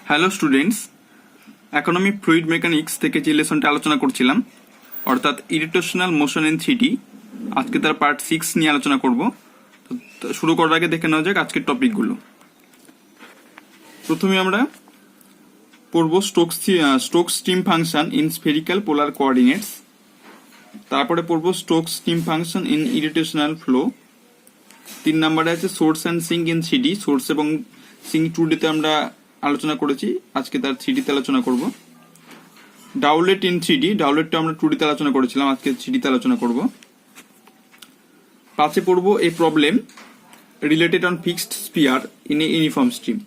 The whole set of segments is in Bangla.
Hello students, economic fluid mechanics থেকে যে লেসনটা আলোচনা করছিলাম অর্থাৎ ইরিটেশনাল মোশন ইন 3D, আজকে তার পার্ট 6 নিয়ে আলোচনা করব। তো শুরু করার আগে দেখে নেওয়া যাক আজকের টপিকগুলো। প্রথমে আমরা পড়ব Stokes stream function in spherical polar coordinates, তারপরে পড়ব Stokes stream function in irrotational flow. 3 নম্বরে আছে source and sink in 3D, source এবং সিঙ্ক 2D তে আমরা আলোচনা করেছি, আজকে তার 3D তে আলোচনা করব। ডাউলেট ইন 3D, ডাউলেটটা আমরা 2D তে আলোচনা করেছিলাম, আজকে 3D তে আলোচনা করব। 5 পড়ব a problem related on fixed sphere in a uniform stream,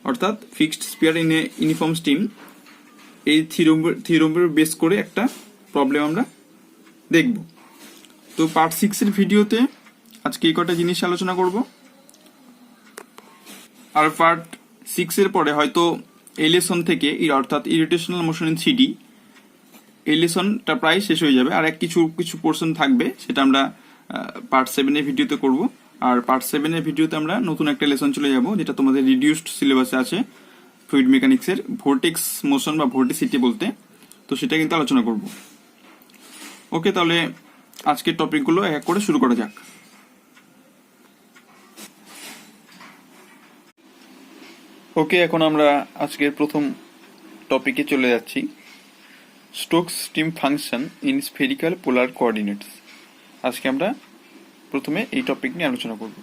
অর্থাৎ fixed sphere in a uniform stream, এই থিওরেমের বেস করে একটা প্রবলেম আমরা দেখব। তো পার্ট 6 এর ভিডিওতে আজকে এই কটা জিনিস আলোচনা করব, আর পার্ট 6 এর পরে হয়তো এই লেসন থেকে অর্থাৎ ইরিটেশনাল মোশন ইন 3D এই লেসনটা প্রায় শেষ হয়ে যাবে। আর কিছু পোর্শন থাকবে, সেটা আমরা পার্ট 7 এর ভিডিওতে করব। আর পার্ট 7 এর ভিডিওতে আমরা নতুন একটা লেসন চলে যাব, যেটা তোমাদের রিডিউসড সিলেবাসে আছে ফ্লুইড মেকানিক্সের, ভোর্টেক্স মোশন বা ভোর্টিসিটি বলতে। তো সেটা কিন্তু আলোচনা করব। ওকে, তাহলে আজকের টপিকগুলো এক করে শুরু করা যাক। ওকে, এখন আমরা আজকের প্রথম টপিকে চলে যাচ্ছি, Stokes stream function in spherical polar coordinates. আজকে আমরা প্রথমে এই টপিক নিয়ে আলোচনা করব।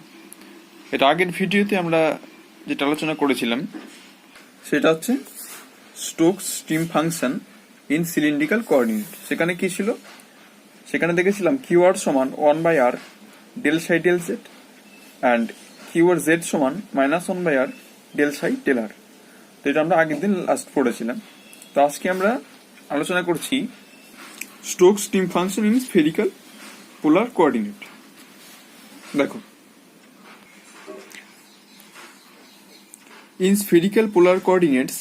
এটা আগের ভিডিওতে আমরা যেটা আলোচনা করেছিলাম সেটা হচ্ছে Stokes stream function in cylindrical coordinate. সেখানে কি ছিল? সেখানে দেখেছিলাম কিউ আর সমান 1/r del psi del z and q r z সমান -1/r del psi del r. তো এটা আমরা আগের দিন লাস্ট পড়েছিলাম। তো আজকে আমরা আলোচনা করছি Stokes stream function in spherical polar coordinate. দেখো, in spherical polar coordinates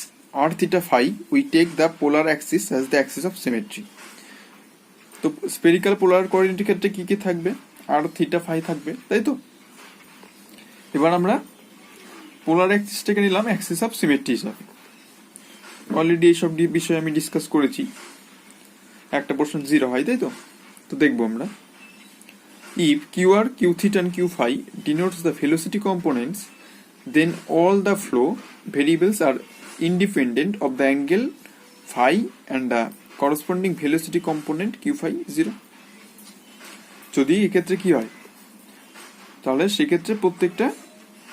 r theta phi we take the polar axis as the axis of symmetry. তো স্ফেরিক্যাল পোলার কোঅর্ডিনেটের ক্ষেত্রে কি কি থাকবে? r theta phi থাকবে, তাই তো? এবার আমরা পোলার অ্যাক্সিসটাকে নিলাম অ্যাক্সিস অফ সিমেট্রি হিসাবে। অলরেডি এইসব বিষয়ে আমি ডিসকাস করেছি, একটা প্রশ্ন 0 হয়, তাই তো? তো দেখবো আমরা, if qr, q theta and q phi denotes the velocity components, then all the flow variables are independent of the angle phi and the corresponding velocity component q phi 0. যদি এক্ষেত্রে কি হয়, তাহলে সেক্ষেত্রে প্রত্যেকটা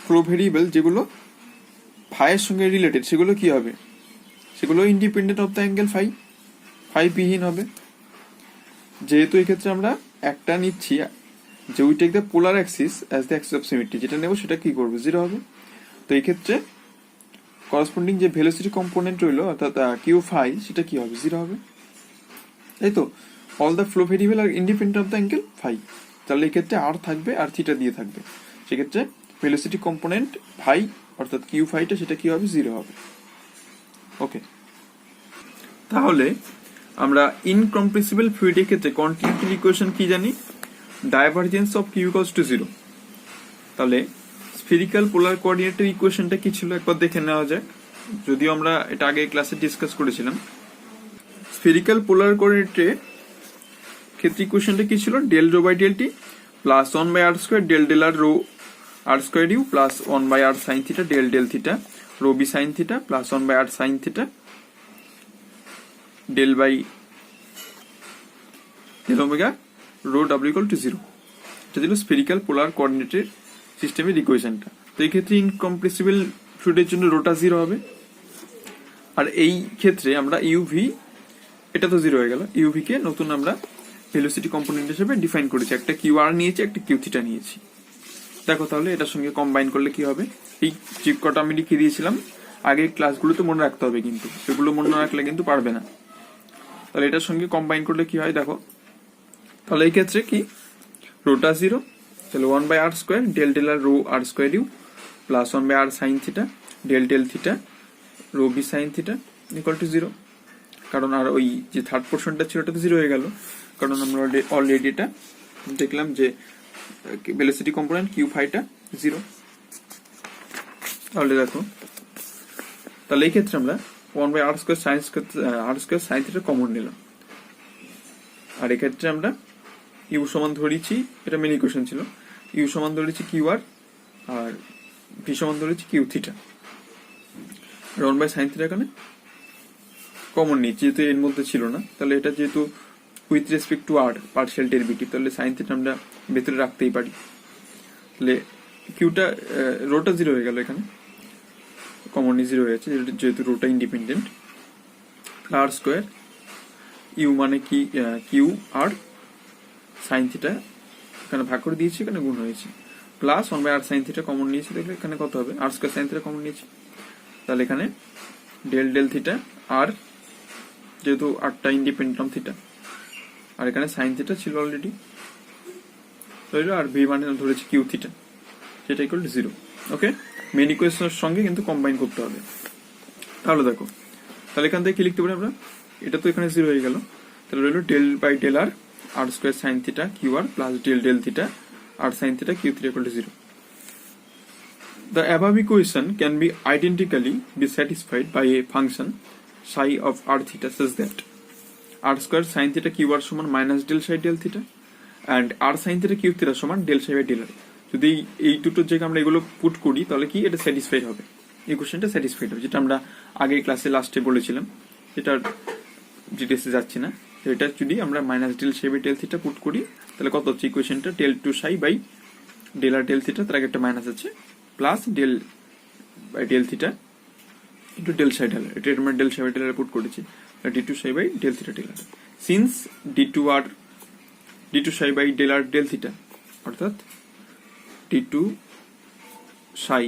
ফ্লো ভেরিয়েবল যেগুলো ফাইয়ের সঙ্গে রিলেটেড সেগুলো কি হবে? সেগুলো independent of the angle phi বিহীন হবে। যেহেতু এক্ষেত্রে আমরা একটা নিচ্ছি যে we take the polar axis as the axis of symmetry, যেটা নেব সেটা কি করবে? 0 হবে। তো এই ক্ষেত্রে করসপন্ডিং যে ভেলোসিটি কম্পোনেন্ট রইলো অর্থাৎ কিউ ফাই, সেটা কি হবে? 0 হবে, তাই তো? All the flow variable are independent of the angle phi, তাহলে এই ক্ষেত্রে আর থাকবে আর থিটা দিয়ে থাকবে। সেক্ষেত্রে ভেলোসিটি কম্পোনেন্ট ফাই অর্থাৎ কিউ ফাইটা সেটা কি হবে? 0 হবে। ওকে, তাহলে আমরা ইনকম্প্রেসিবল ফ্লুইডের ক্ষেত্রে কন্টিনিউটি ইকুয়েশন কি জানি? Divergence of q equals to 0। তাহলে স্ফেরিক্যাল পোলার কোঅর্ডিনেটের ইকুয়েশনটা কি ছিল একবার দেখে নেওয়া যাক, যদিও আমরা এটা আগে ক্লাসে ডিসকাস করেছিলাম। স্ফেরিক্যাল পোলার কোঅর্ডিনেটের ক্ষেত্রে ইকুয়েশনটা কি ছিল? Del rho by del t plus 1/r square del del r rho r square u plus 1/r sine theta del del theta rho v sine theta plus 1/r sine theta del by del omega rho ডাব্লিউ ইকুয়াল টু 0। এটা ছিল স্ফেরিক্যাল পোলার কোঅর্ডিনেটের সিস্টেমের ইকুয়েশনটা। তো এই ক্ষেত্রে ইনকম্প্রেসিবল ফ্লুইডের জন্য রোটা 0 হবে। আর এই ক্ষেত্রে আমরা ইউভি, এটা তো 0 হয়ে গেল, ইউভি কে নতুন আমরা ভেলোসিটি কম্পোনেন্ট হিসেবে ডিফাইন করেছি, একটা কিউ আর নিয়েছি, একটা কিউ থিটা নিয়েছি। দেখো তাহলে এটার সঙ্গে কম্বাইন করলে কি হবে? এই যে কটা আমি লিখে দিয়েছিলাম আগের ক্লাসগুলোতে মনে রাখতে হবে, কিন্তু সেগুলো মনে না রাখলে কিন্তু পারবে না। তাহলে এটার সঙ্গে কম্বাইন করলে কি হয় দেখো, তাহলে এই ক্ষেত্রে কি রোটা 0, তাহলে 1/r square del del r rho r square u plus 1/r sine theta del del theta rho v sine theta equal to 0। কারণ আর ওই যে থার্ড পোর্শনটা ছিল ওটা তো 0 হয়ে গেল, কারণ আমরা অলরেডি এটা দেখলাম যে ভেলোসিটি কম্পোনেন্ট কিউ ফাইটা 0। তাহলে দেখো, তাহলে এই ক্ষেত্রে আমরা 1/r² sin থিটা কমন নিলাম, আর এক্ষেত্রে আমরা ইউ সমান ধরেছি, এটা মেন ইকুয়েশন ছিল, ইউ সমান ধরেছি কিউ আর ভি সমান ধরেছি কিউ থিটা। 1/sin থিটা এখানে কমন নিই, যেহেতু এর মধ্যে ছিল না, তাহলে এটা যেহেতু with respect to r partial derivative, তাহলে সাইন থিটা আমরা ভেতরে রাখতেই পারি। তাহলে কিউটা রোটা 0 হয়ে গেল, এখানে কমনলি 0 হয়ে যাচ্ছে যেহেতু রোটা ইন্ডিপেন্ডেন্ট। r² ইউ মানে কি কিউ আর সাইন থিটা এখানে ভাগ করে দিয়েছি, এখানে গুণ হয়েছে, plus 1/r sin theta common নিয়েছি, দেখলে এখানে কত হবে, r² sin থিটা কমন নিয়েছি, তাহলে এখানে ডেল থিটা আর যেহেতু আরটা ইন্ডিপেন্ডেন্ট থিটা, আর এখানে সাইন থিটা ছিল অলরেডি, আর ভি মানে ধরেছি কিউ থিটা, সেটা ইকুয়াল টু 0। ওকে, মেন ইকুয়েশনের সঙ্গে কিন্তু কম্বাইন করতে হবে। তাহলে দেখো, তাহলে এখান থেকে কি লিখতে পারি আমরা, এটা তো এখানে 0 হয়ে গেল, তাহলে রইল del/del r² sin theta q r plus del theta r sin theta q theta equal to 0। The above equation can be identically be satisfied by a function psi of r theta such that r² sin theta q r সমান minus del psi del theta and r sin theta q theta সমান del psi by del r। যদি এই দুটোর জায়গায় আমরা এগুলো পুট করি তাহলে কি এটা স্যাটিসফাইড হবে, ইকুয়েশনটা স্যাটিসফাইড হবে, যেটা আমরা আগের ক্লাসে লাস্টে বলেছিলাম, এটার ডিটেলসে যাচ্ছি না। এটা যদি আমরা minus del psi by del theta put করি তাহলে কত হচ্ছে, ইকুয়েশনটা del 2 psi by del r del theta, তার আগে একটা মাইনাস আছে, plus del by del theta into del psi del r, এটা আমরা del psi by del r put করেছি, d2 psi by del theta del r। since d2 psi by del r del theta অর্থাৎ d2 psi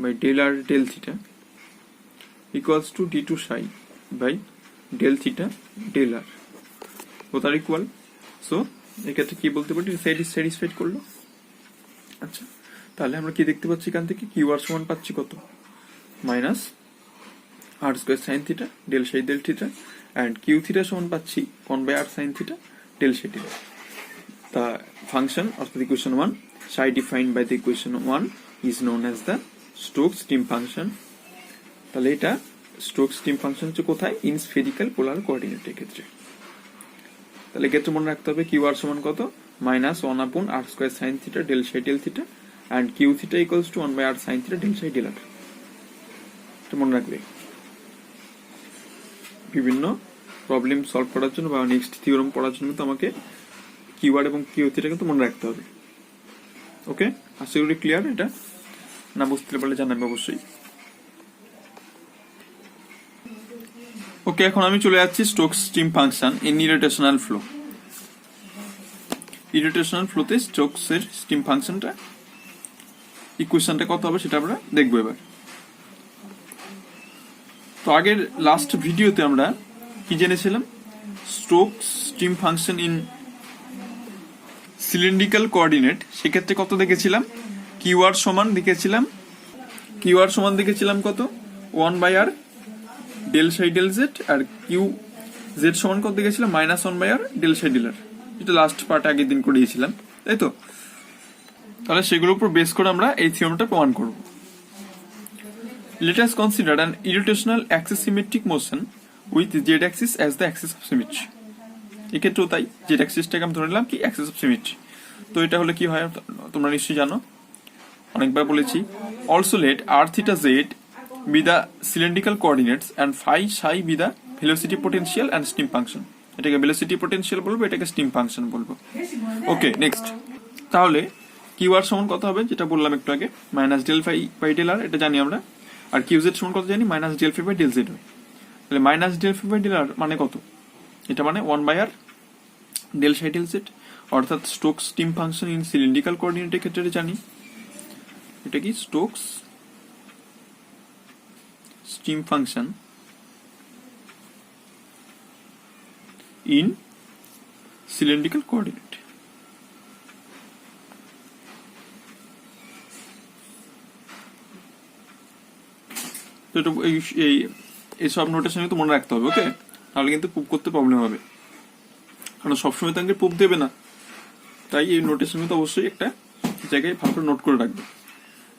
by del r del theta equals to d2 psi by del theta del r, both are equal, so এক্ষেত্রে কি বলতে পারি, স্যাটিসফাইড করলো। আচ্ছা, তাহলে আমরা কি দেখতে পাচ্ছি, এখান থেকে কিউ আর সমান পাচ্ছি কত, minus r² sin theta del psi del theta and q theta সমান পাচ্ছি 1/r sin theta del psi del। The function অর্থাৎ equation 1 psi defined by the equation 1 is known as the Stokes steam function। তাহলে এটা Stokes steam function হচ্ছে কোথায়, ইন স্ফেরিক্যাল পোলার কোঅর্ডিনেটের ক্ষেত্রে। তাহলে ক্ষেত্রে মনে রাখতে হবে কিউ আর সমান কত, minus 1/r² sin theta del psi del theta and q theta equals to 1/r sin theta del psi del r। এটা মনে রাখবে বিভিন্ন প্রবলেম সলভ করার জন্য বা নেক্সট থিওরেম পড়ার জন্য তো আমাকে কিউ আর এবং কিউ থিটা কিন্তু মনে রাখতে হবে। ওকে, আশা করি ক্লিয়ার, এটা না বুঝতে পারলে জানাবে অবশ্যই। ওকে, এখন আমি চলে যাচ্ছি Stokes stream function in irrotational flow. Irrotational ফ্লোতে স্টোকসের স্টিম ফাংশনটা ইকুয়েশনটা কত হবে সেটা আমরা দেখবো এবার। তো আগের লাস্ট ভিডিওতে আমরা কি জেনেছিলাম, Stokes stream function in cylindrical coordinate, সেক্ষেত্রে কত দেখেছিলাম, কিউ আর সমান দেখেছিলাম কত 1/r del psi del z, আর কিউ জেড সমান কত দেখেছিলাম minus 1/r del psi del r, যেটা লাস্ট পার্ট আগের দিন করিয়েছিলাম, তাই তো। তাহলে সেগুলোর উপর বেস করে আমরা এই থিওরেমটা প্রমাণ করব। Let us consider an irrotational axis symmetric motion with z axis as the axis of symmetry। এক্ষেত্রেও তাই, z axisটাকে আমি ধরে নিলাম কি axis of symmetry। তো এটা হলে কি হয় তোমরা নিশ্চয়ই জানো, অনেকবার বলেছি। Also let r theta z be the cylindrical coordinates and phi psi be the velocity potential and steam function। এটাকে velocity potential বলবো, এটাকে steam function বলবো। ওকে, নেক্সট। তাহলে কিউ আর সমান কত হবে, যেটা বললাম একটু আগে, minus del phi by del r, এটা জানি আমরা। আর কিউ জেড সমান কত জানি, minus del phi by del z হয়। তাহলে minus del phi by del r মানে কত, এটা মানে 1/r del psi del z, অর্থাৎ Stokes stream function in cylindrical কোঅর্ডিনেটের ক্ষেত্রে জানি এটা কি Stokes stream function in cylindrical coordinate. এই সব নোটেশন কিন্তু মনে রাখতে হবে, ওকে, তাহলে কিন্তু প্রুভ করতে প্রবলেম হবে, কারণ সবসময় তো প্রুভ দেবে না, তাই এই নোটেশন কিন্তু অবশ্যই একটা জায়গায় ভালো করে নোট করে রাখবে।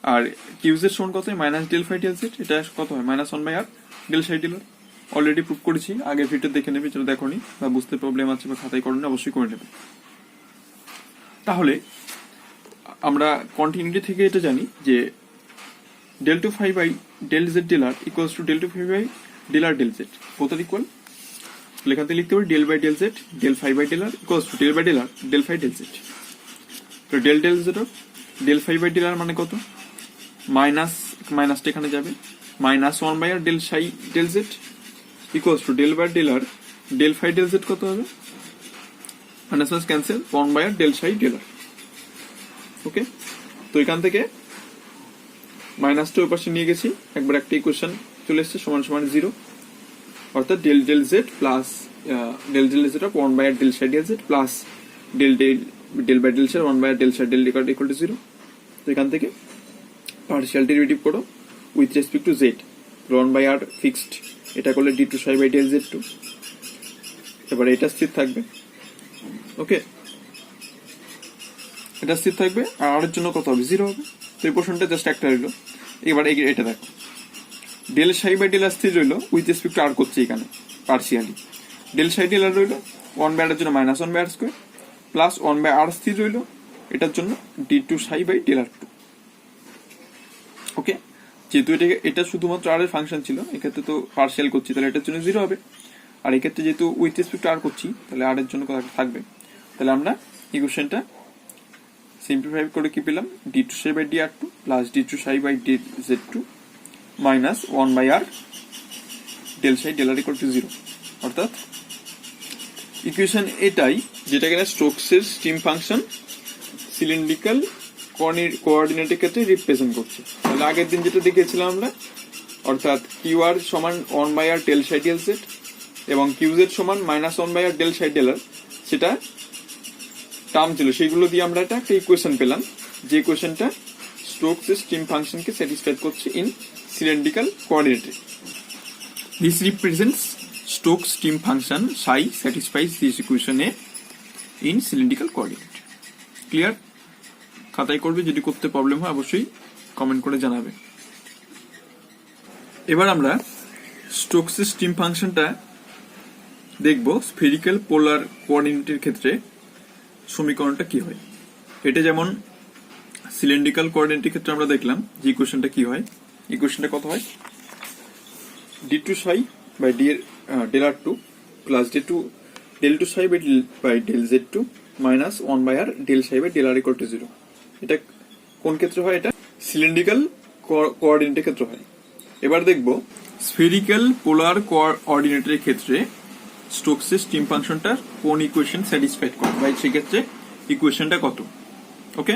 আর কিউজের সমান কত হয় minus del phi del z, এটা কত হয় minus one by r del psi del r. Already prove করেছি, আগের ভিডিও দেখে নেবে, যেটা দেখোনি বা বুঝতে প্রবলেম আছে বা খাতায় করনি অবশ্যই করে নেবে। তাহলে আমরা কন্টিনিউটি থেকে এটা জানি যে del two phi by del z del r equals to del two phi by del r del z, both are equal. এখান থেকে লিখতে পারি del by del z del phi by del r equals to del by del r del phi del z. তো del del z del phi by del r মানে কত, মাইনাস মাইনাসটা এখানে যাবে, minus one by r del psi del Z equals to del by del r del phi del z কত হবে, minus minus cancel, one by r del psi del r. Okay, তো এখান থেকে মাইনাসটা ওই পাশে নিয়ে গেছি, একবার একটা ইকুয়েশন চলে এসছে সমান সমান 0, অর্থাৎ del del z plus del del z of one by r del psi del z plus del del del by del psi one by r del psi del equal to 0। তো এখান থেকে পার্শিয়াল ডেরিভেটিভ করো with respect to z, one by r fixed, এটা করলে d two psi by del z two, এবারে এটা স্থির থাকবে। ওকে, এটা স্থির থাকবে আর আর এর জন্য কত হবে 0 হবে। তো এই পোর্শনটা জাস্ট একটা রইলো। এবার এটা দেখো ডেল সাই বাই ডেল আর স্থির রইলো উইথ রেসপেক্ট টু আর করছে এখানে partially, del psi del r রইলো ওয়ান বাই আর এর জন্য minus one by r square plus one by r স্থির রইলো এটার জন্য d two psi by del r two. Okay, যেহেতু এটা শুধুমাত্র আর এর ফাংশন ছিল, এক্ষেত্রে তো পার্শিয়াল করছি তাহলে এটার জন্য 0 হবে, আর এক্ষেত্রে যেহেতু উইথ রেসপেক্ট টু আর করছি তাহলে আর এর জন্য কত থাকবে। তাহলে আমরা ইকুয়েশনটা সিম্পলিফাই করে কি পেলাম, d two psi by d r two plus d two psi by d z two minus one by r del psi del r equal to 0। অর্থাৎ ইকুয়েশন এটাই যেটা কিনা স্টোকসের স্টিম ফাংশন সিলিন্ড্রিক্যাল কোঅর্ডিনেটের ক্ষেত্রে রিপ্রেজেন্ট করছে। তাহলে আগের দিন যেটা দেখেছিলাম আমরা, অর্থাৎ কিউ আর সমান one by r del psi del z এবং কিউ জেড সমান minus one by r del psi del r, সেটা টার্ম ছিল, সেইগুলো দিয়ে আমরা একটা ইকুয়েশন পেলাম, যে ইকুয়েশনটা স্টোকসের স্টিম ফাংশনকে স্যাটিসফাই করছে ইন সিলিন্ড্রিক্যাল কোঅর্ডিনেটে। This represents Stokes stream function psi satisfies this equation in cylindrical coordinate. Clear? খাতায় করবে, যদি করতে প্রবলেম হয় অবশ্যই কমেন্ট করে জানাবে। এবার আমরা স্টোকসের স্টিম ফাংশনটা দেখব স্ফেরিক্যাল পোলার কোঅর্ডিনেটের ক্ষেত্রে সমীকরণটা কি হয়। এটা যেমন সিলিন্ড্রিক্যাল কোঅর্ডিনেটের ক্ষেত্রে আমরা দেখলাম যে ইকুয়েশনটা কি হয়। ইকুয়েশনটা কত হয়, d two psi by del r two plus del two psi by del z two minus one by r del psi by del r equal to 0। এটা কোন ক্ষেত্রে হয়, এটা সিলিন্ড্রিক্যাল কোঅর্ডিনেটের ক্ষেত্রে হয়। এবার দেখব স্ফেরিক্যাল পোলার কোঅর্ডিনেটের ক্ষেত্রে স্টোকসের স্টিম ফাংশনটা কোন ইকুয়েশন স্যাটিসফাইড করে, বা সেক্ষেত্রে ইকুয়েশনটা কত। ওকে,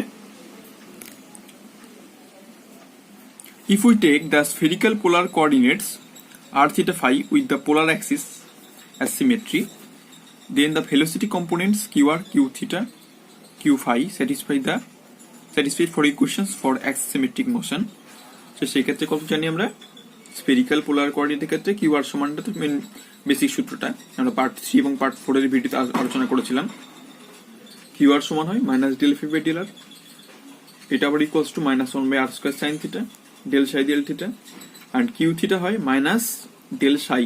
if we take the spherical polar coordinates r theta phi with the polar axis as symmetry, then the velocity components qr q theta q phi satisfy for equations for axisymmetric motion. So সেই ক্ষেত্রে কত জানি আমরা, স্ফেরিক্যাল পোলার কোঅর্ডিনেটের ক্ষেত্রে qr সমানটা তো মেন বেসিক সূত্রটা আমরা পার্ট 3 এবং পার্ট 4 এর ভিডিওতে আলোচনা করেছিলাম। qr সমান হয় minus del phi by del r, এটা আবার equals to minus one by r square sine theta del psi del theta, and q theta হয় minus del psi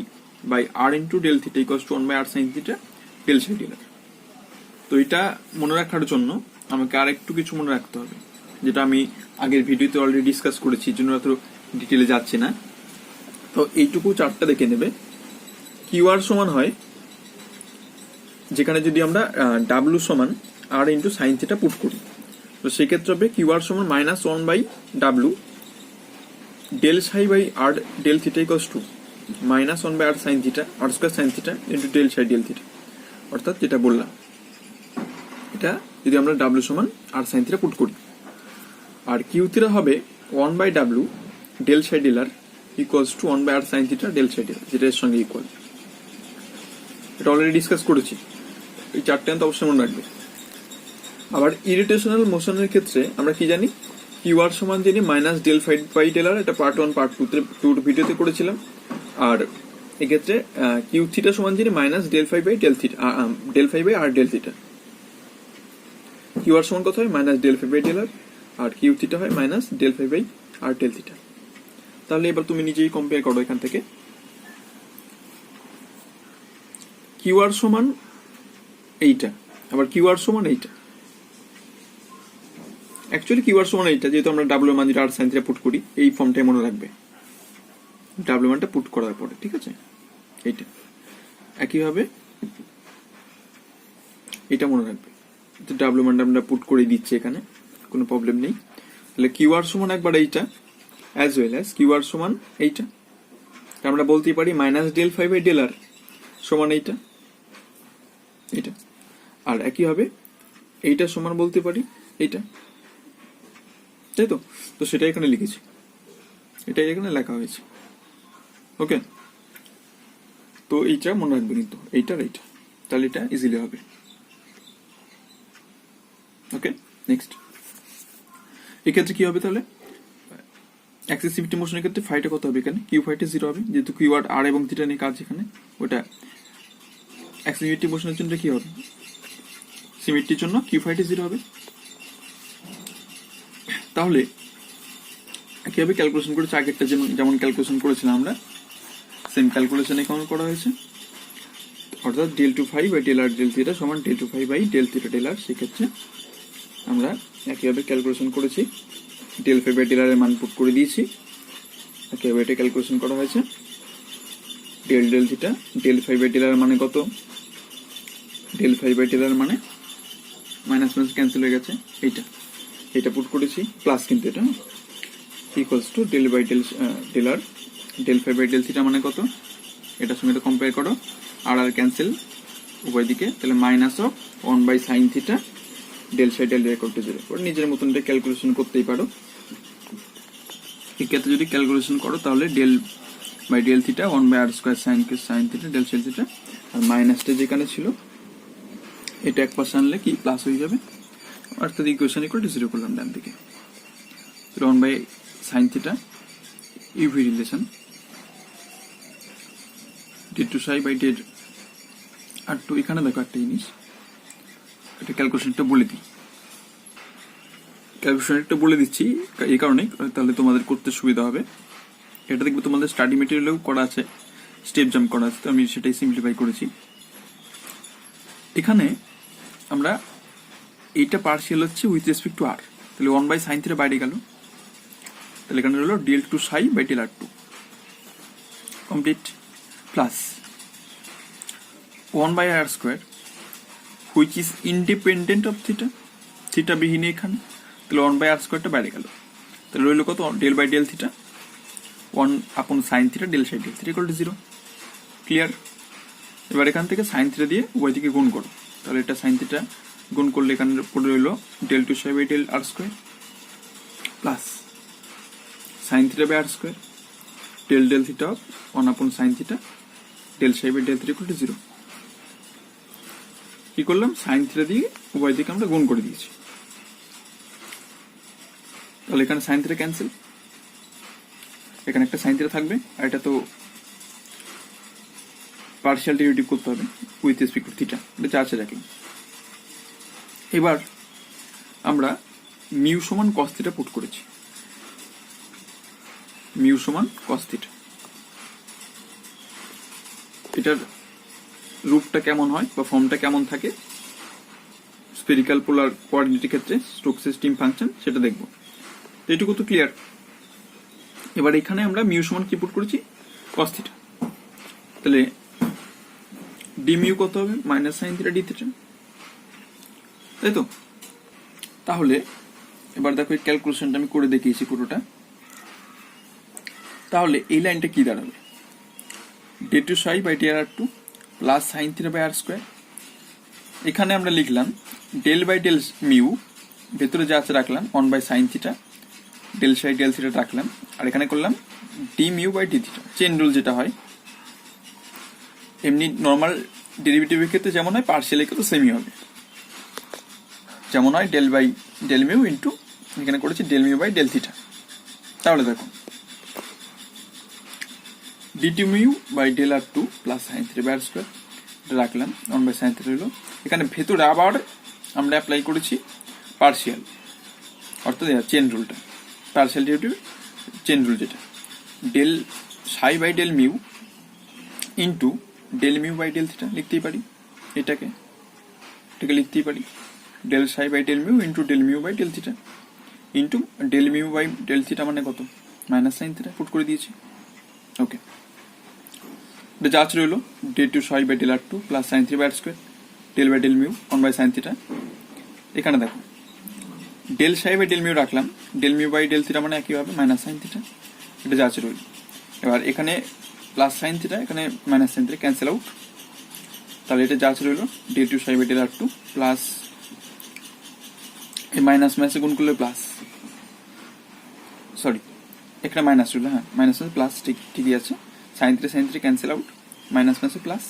by r into del theta equals to one by r sine theta del psi del r. তো এটা মনে রাখার জন্য আমাকে আর একটু কিছু মনে রাখতে হবে, যেটা আমি আগের ভিডিওতে অলরেডি ডিসকাস করেছি, জন্য এত ডিটেলে যাচ্ছি না। তো এইটুকু চার্টটা দেখে নেবে। কিউআর সমান হয়, যেখানে যদি আমরা ডাব্লু সমান r into sine theta put করি, তো সেক্ষেত্রে হবে কিউআর সমান মাইনাস ওয়ান বাই ডাব্লু del psi by r del theta equals to minus one by r sine theta r square sine theta into del psi del theta. অর্থাৎ যেটা বললাম, এটা যদি আমরা ডাব্লু সমান আর সাইন থিটা পুট করি, আর কিউ থিটা হবে ওয়ান বাই ডাব্লু del psi del r equals to one by r sine theta del psi del, যেটা এর সঙ্গে ইকুয়াল। এটা অলরেডি ডিসকাস করেছি, এই চারটে তো অবশ্যই মনে রাখবে। আবার ইরিটেশনাল মোশনের ক্ষেত্রে আমরা কি জানি, কিউআর সমান জানি minus del phi by del r, এটা পার্ট 1 পার্ট 2 ভিডিওতে করেছিলাম। আর এক্ষেত্রে কিউ থিটা সমান জানি minus del phi by del theta del phi by r del theta. Q r সমান কত হয় minus del phi by del r, আর কিউ থিটা হয় minus del phi by r del theta. তাহলে এবার তুমি নিজেই কম্পেয়ার করো এখান থেকে। কিউ আর সমান এইটা, আবার কিউ আর সমান এইটা। অ্যাকচুয়ালি কিউ আর সমান এইটা, যেহেতু আমরা ডাব্লিউ মান যেটা আর সাইন থিটা পুট করি, এই ফর্মটাই মনে রাখবে ডাব্লিউ মানটা পুট করার পরে, ঠিক আছে? এইটা একইভাবে এটা মনে রাখবে, ডাব্লিউ মানটা আমরা পুট করে দিচ্ছি এখানে, কোনো প্রবলেম নেই। তাহলে কিউ আর সমান একবার এইটা as well as q r সমান এইটা। আমরা বলতেই পারি minus del phi by del r সমান এইটা, এটা। আর একইভাবে এইটা সমান বলতে পারি এইটা, তাই তো? তো সেটা এখানে লিখেছি, এটাই এখানে লেখা হয়েছে। ওকে, তো এইটা মনে রাখবে কিন্তু, এইটার এইটা, তাহলে এটা ইজিলি হবে। ওকে, নেক্সট এক্ষেত্রে কি হবে তাহলে? অ্যাক্সিসিভিটি মোশনের ক্ষেত্রে ফাইটা কত হবে? এখানে কিউ ফাইটা 0 হবে, যেহেতু কিউ আর এবং থিটা নিয়ে কাজ এখানে। ওটা অ্যাক্সিসিভিটি মোশনের জন্য কি হবে? সিমেট্রির জন্য কিউ ফাইটা 0 হবে। তাহলে কিভাবে ক্যালকুলেশন করেছে? আগেরটা যেমন ক্যালকুলেশন করেছিলাম আমরা, সেম ক্যালকুলেশন এখানে করা হয়েছে। অর্থাৎ del two phi by del r del theta সমান del two phi by del theta del r. সেক্ষেত্রে আমরা একইভাবে ক্যালকুলেশন করেছি, del phi by del r এর মান পুট করে দিয়েছি। একইভাবে এটা ক্যালকুলেশন করা হয়েছে, del del theta del phi by del r মানে কত? Del phi by del r মানে মাইনাস মাইনাস ক্যান্সেল হয়ে গেছে, এটা পুট করেছি, প্লাস কিন্তু এটা equals to del by del r del phi by del theta মানে কত? এটার সঙ্গে এটা কম্পেয়ার করো, আর আর ক্যান্সেল উভয় দিকে, তাহলে minus of 1 by sine theta del psi del equal to 0। ওর নিজের মতন এটা ক্যালকুলেশন করতেই পারো। এক্ষেত্রে যদি ক্যালকুলেশন করো তাহলে del by del theta 1 by r square sine theta del psi theta, আর মাইনাসটা যেখানে ছিল এটা এক পাশে আনলে কি প্লাস হয়ে যাবে, অর্থাৎ ইকুয়েশন ইকুয়াল টু 0 করলাম ডান দিকে। 1 by sine theta UV relation del two psi by del r two. এখানে দেখো একটা জিনিস, এটা ক্যালকুলেশনটা বলে দিই, ক্যালকুলেশনটা বলে দিচ্ছি এই কারণে, তাহলে তোমাদের করতে সুবিধা হবে। এটা দেখবে তোমাদের স্টাডি মেটেরিয়ালেও করা আছে, স্টেপ জাম্প করা আছে, তো আমি সেটাই সিম্পলিফাই করেছি। এখানে আমরা এইটা পার্সিয়াল হচ্ছে উইথ রেসপেক্ট টু আর, তাহলে 1 বাই সাইন থিটা বাইরে গেল, তাহলে এখানে হলো del two psi by del r two complete, plus 1 by r square which is independent of theta, theta বিহীন এখানে, তাহলে 1 বাই আর স্কোয়ারটা বাইরে গেল, তাহলে রইল কত? Del by del theta 1 upon sine theta del psi del theta equal to 0। Clear? এবার এখান থেকে সাইন থিটা দিয়ে উভয় দিকে গুণ করো, তাহলে এটা সাইন থিটা গুণ করলে এখানে পড়ে রইল del two psi by del r square plus sine theta by r square del del theta of 1 upon sine theta del psi by del theta equal to 0। কি করলাম? সাইন থিটা দিয়ে উভয় দিকে আমরা গুণ করে দিয়েছি, তাহলে এখানে সাইন থিটা ক্যান্সেল, এখানে একটা সাইন থিটা থাকবে, আর এটা তো পার্শিয়াল ডেরিভেটিভ করতে হবে উইথ রেসপেক্ট টু থিটা, এটা যা আছে রাখলাম। এবার আমরা মিউ সমান কস থিটা পুট করেছি, মিউ সমান কস থিটা। এটার রূপটা কেমন হয় বা ফর্মটা কেমন থাকে স্ফেরিক্যাল পোলার কোঅর্ডিনেটের ক্ষেত্রে, স্টোকস স্টিম ফাংশন, সেটা দেখবো। তো এটুকু তো ক্লিয়ার। এবার এখানে আমরা মিউ সমান কি পুট করেছি? কস থিটা। তাহলে ডি মিউ কত হবে? Minus sine theta D theta, তাই তো? তাহলে এবার দেখো এই ক্যালকুলেশনটা আমি করে দেখিয়েছি পুরোটা। তাহলে এই লাইনটা কি দাঁড়াবে? D two psi by d r two plus sine theta by r square. এখানে আমরা লিখলাম ডেল বাই ডেল মিউ, ভেতরে যা আছে রাখলাম 1 by sine theta del psi del theta রাখলাম, আর এখানে করলাম d mu by d theta. Chain rule যেটা হয়, এমনি নর্মাল ডেরিভেটিভের ক্ষেত্রে যেমন হয় পার্শিয়ালের ক্ষেত্রে সেমই হবে, যেমন হয় del by del mu into এখানে করেছি del mu by del theta. তাহলে দেখো d two mu by del r two plus sine theta by r square রাখলাম, 1 বাই সাইন থিটা হলো। এখানে ভেতরে আবার আমরা অ্যাপ্লাই করেছি পার্শিয়াল, অর্থাৎ চেন রুলটা, পার্শিয়াল ডেরিভেটিভ চেন রুল যেটা, del psi by del mu into del mu by del theta লিখতেই পারি, এটাকে লিখতেই পারি del psi by del mu into del mu by del theta into del mu by del theta মানে কত, মাইনাস সাইন থিটা, পুট করে দিয়েছি। ওকে, এটা যা রইল del two psi by del r two plus sine three by r square del by del mu 1 by sine theta. এখানে দেখো del psi by del mu রাখলাম, del mu by del theta মানে একইভাবে মাইনাস সাইন থিটা, এটা যা রইল। এবার এখানে প্লাস সাইন থিটা, এখানে minus sine theta cancel out, তাহলে এটা যা রইল del two psi by del r two plus এই মাইনাস মাইনাসে গুণ করলে প্লাস, সরি এখানে মাইনাস রইল, হ্যাঁ মাইনাস প্লাস ঠিকই আছে, sine three cancel out, minus মাইনাসে প্লাস,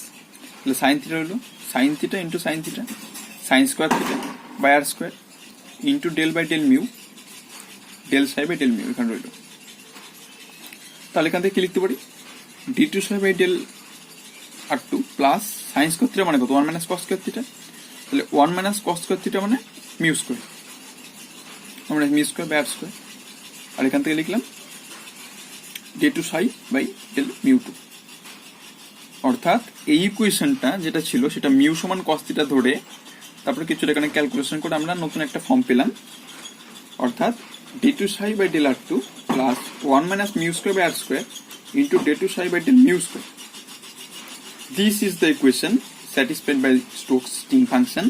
তাহলে সাইন থিটা রইল sine theta into sine theta sine square theta by r square into del by del mu del psi by del mu এখানে রইল। তাহলে এখান থেকে কি লিখতে পারি, d two psi by del r two plus sine square theta মানে কত, 1 মাইনাস কস স্কোয়ার থিটা, তাহলে 1 মাইনাস কস স্কোয়ার থিটা মানে মিউ স্কোয়ার, আমরা mu square by r square, আর এখান থেকে লিখলাম del two psi by del mu two. অর্থাৎ এই ইকুয়েশনটা যেটা ছিল সেটা মিউ সমান কস থিটা ধরে তারপরে কিছুটা এখানে ক্যালকুলেশন করে আমরা নতুন একটা ফর্ম পেলাম, অর্থাৎ d two psi by del r two plus 1 minus mu square by r square into d two psi by del mu square. This is the equation satisfied by Stokes stream function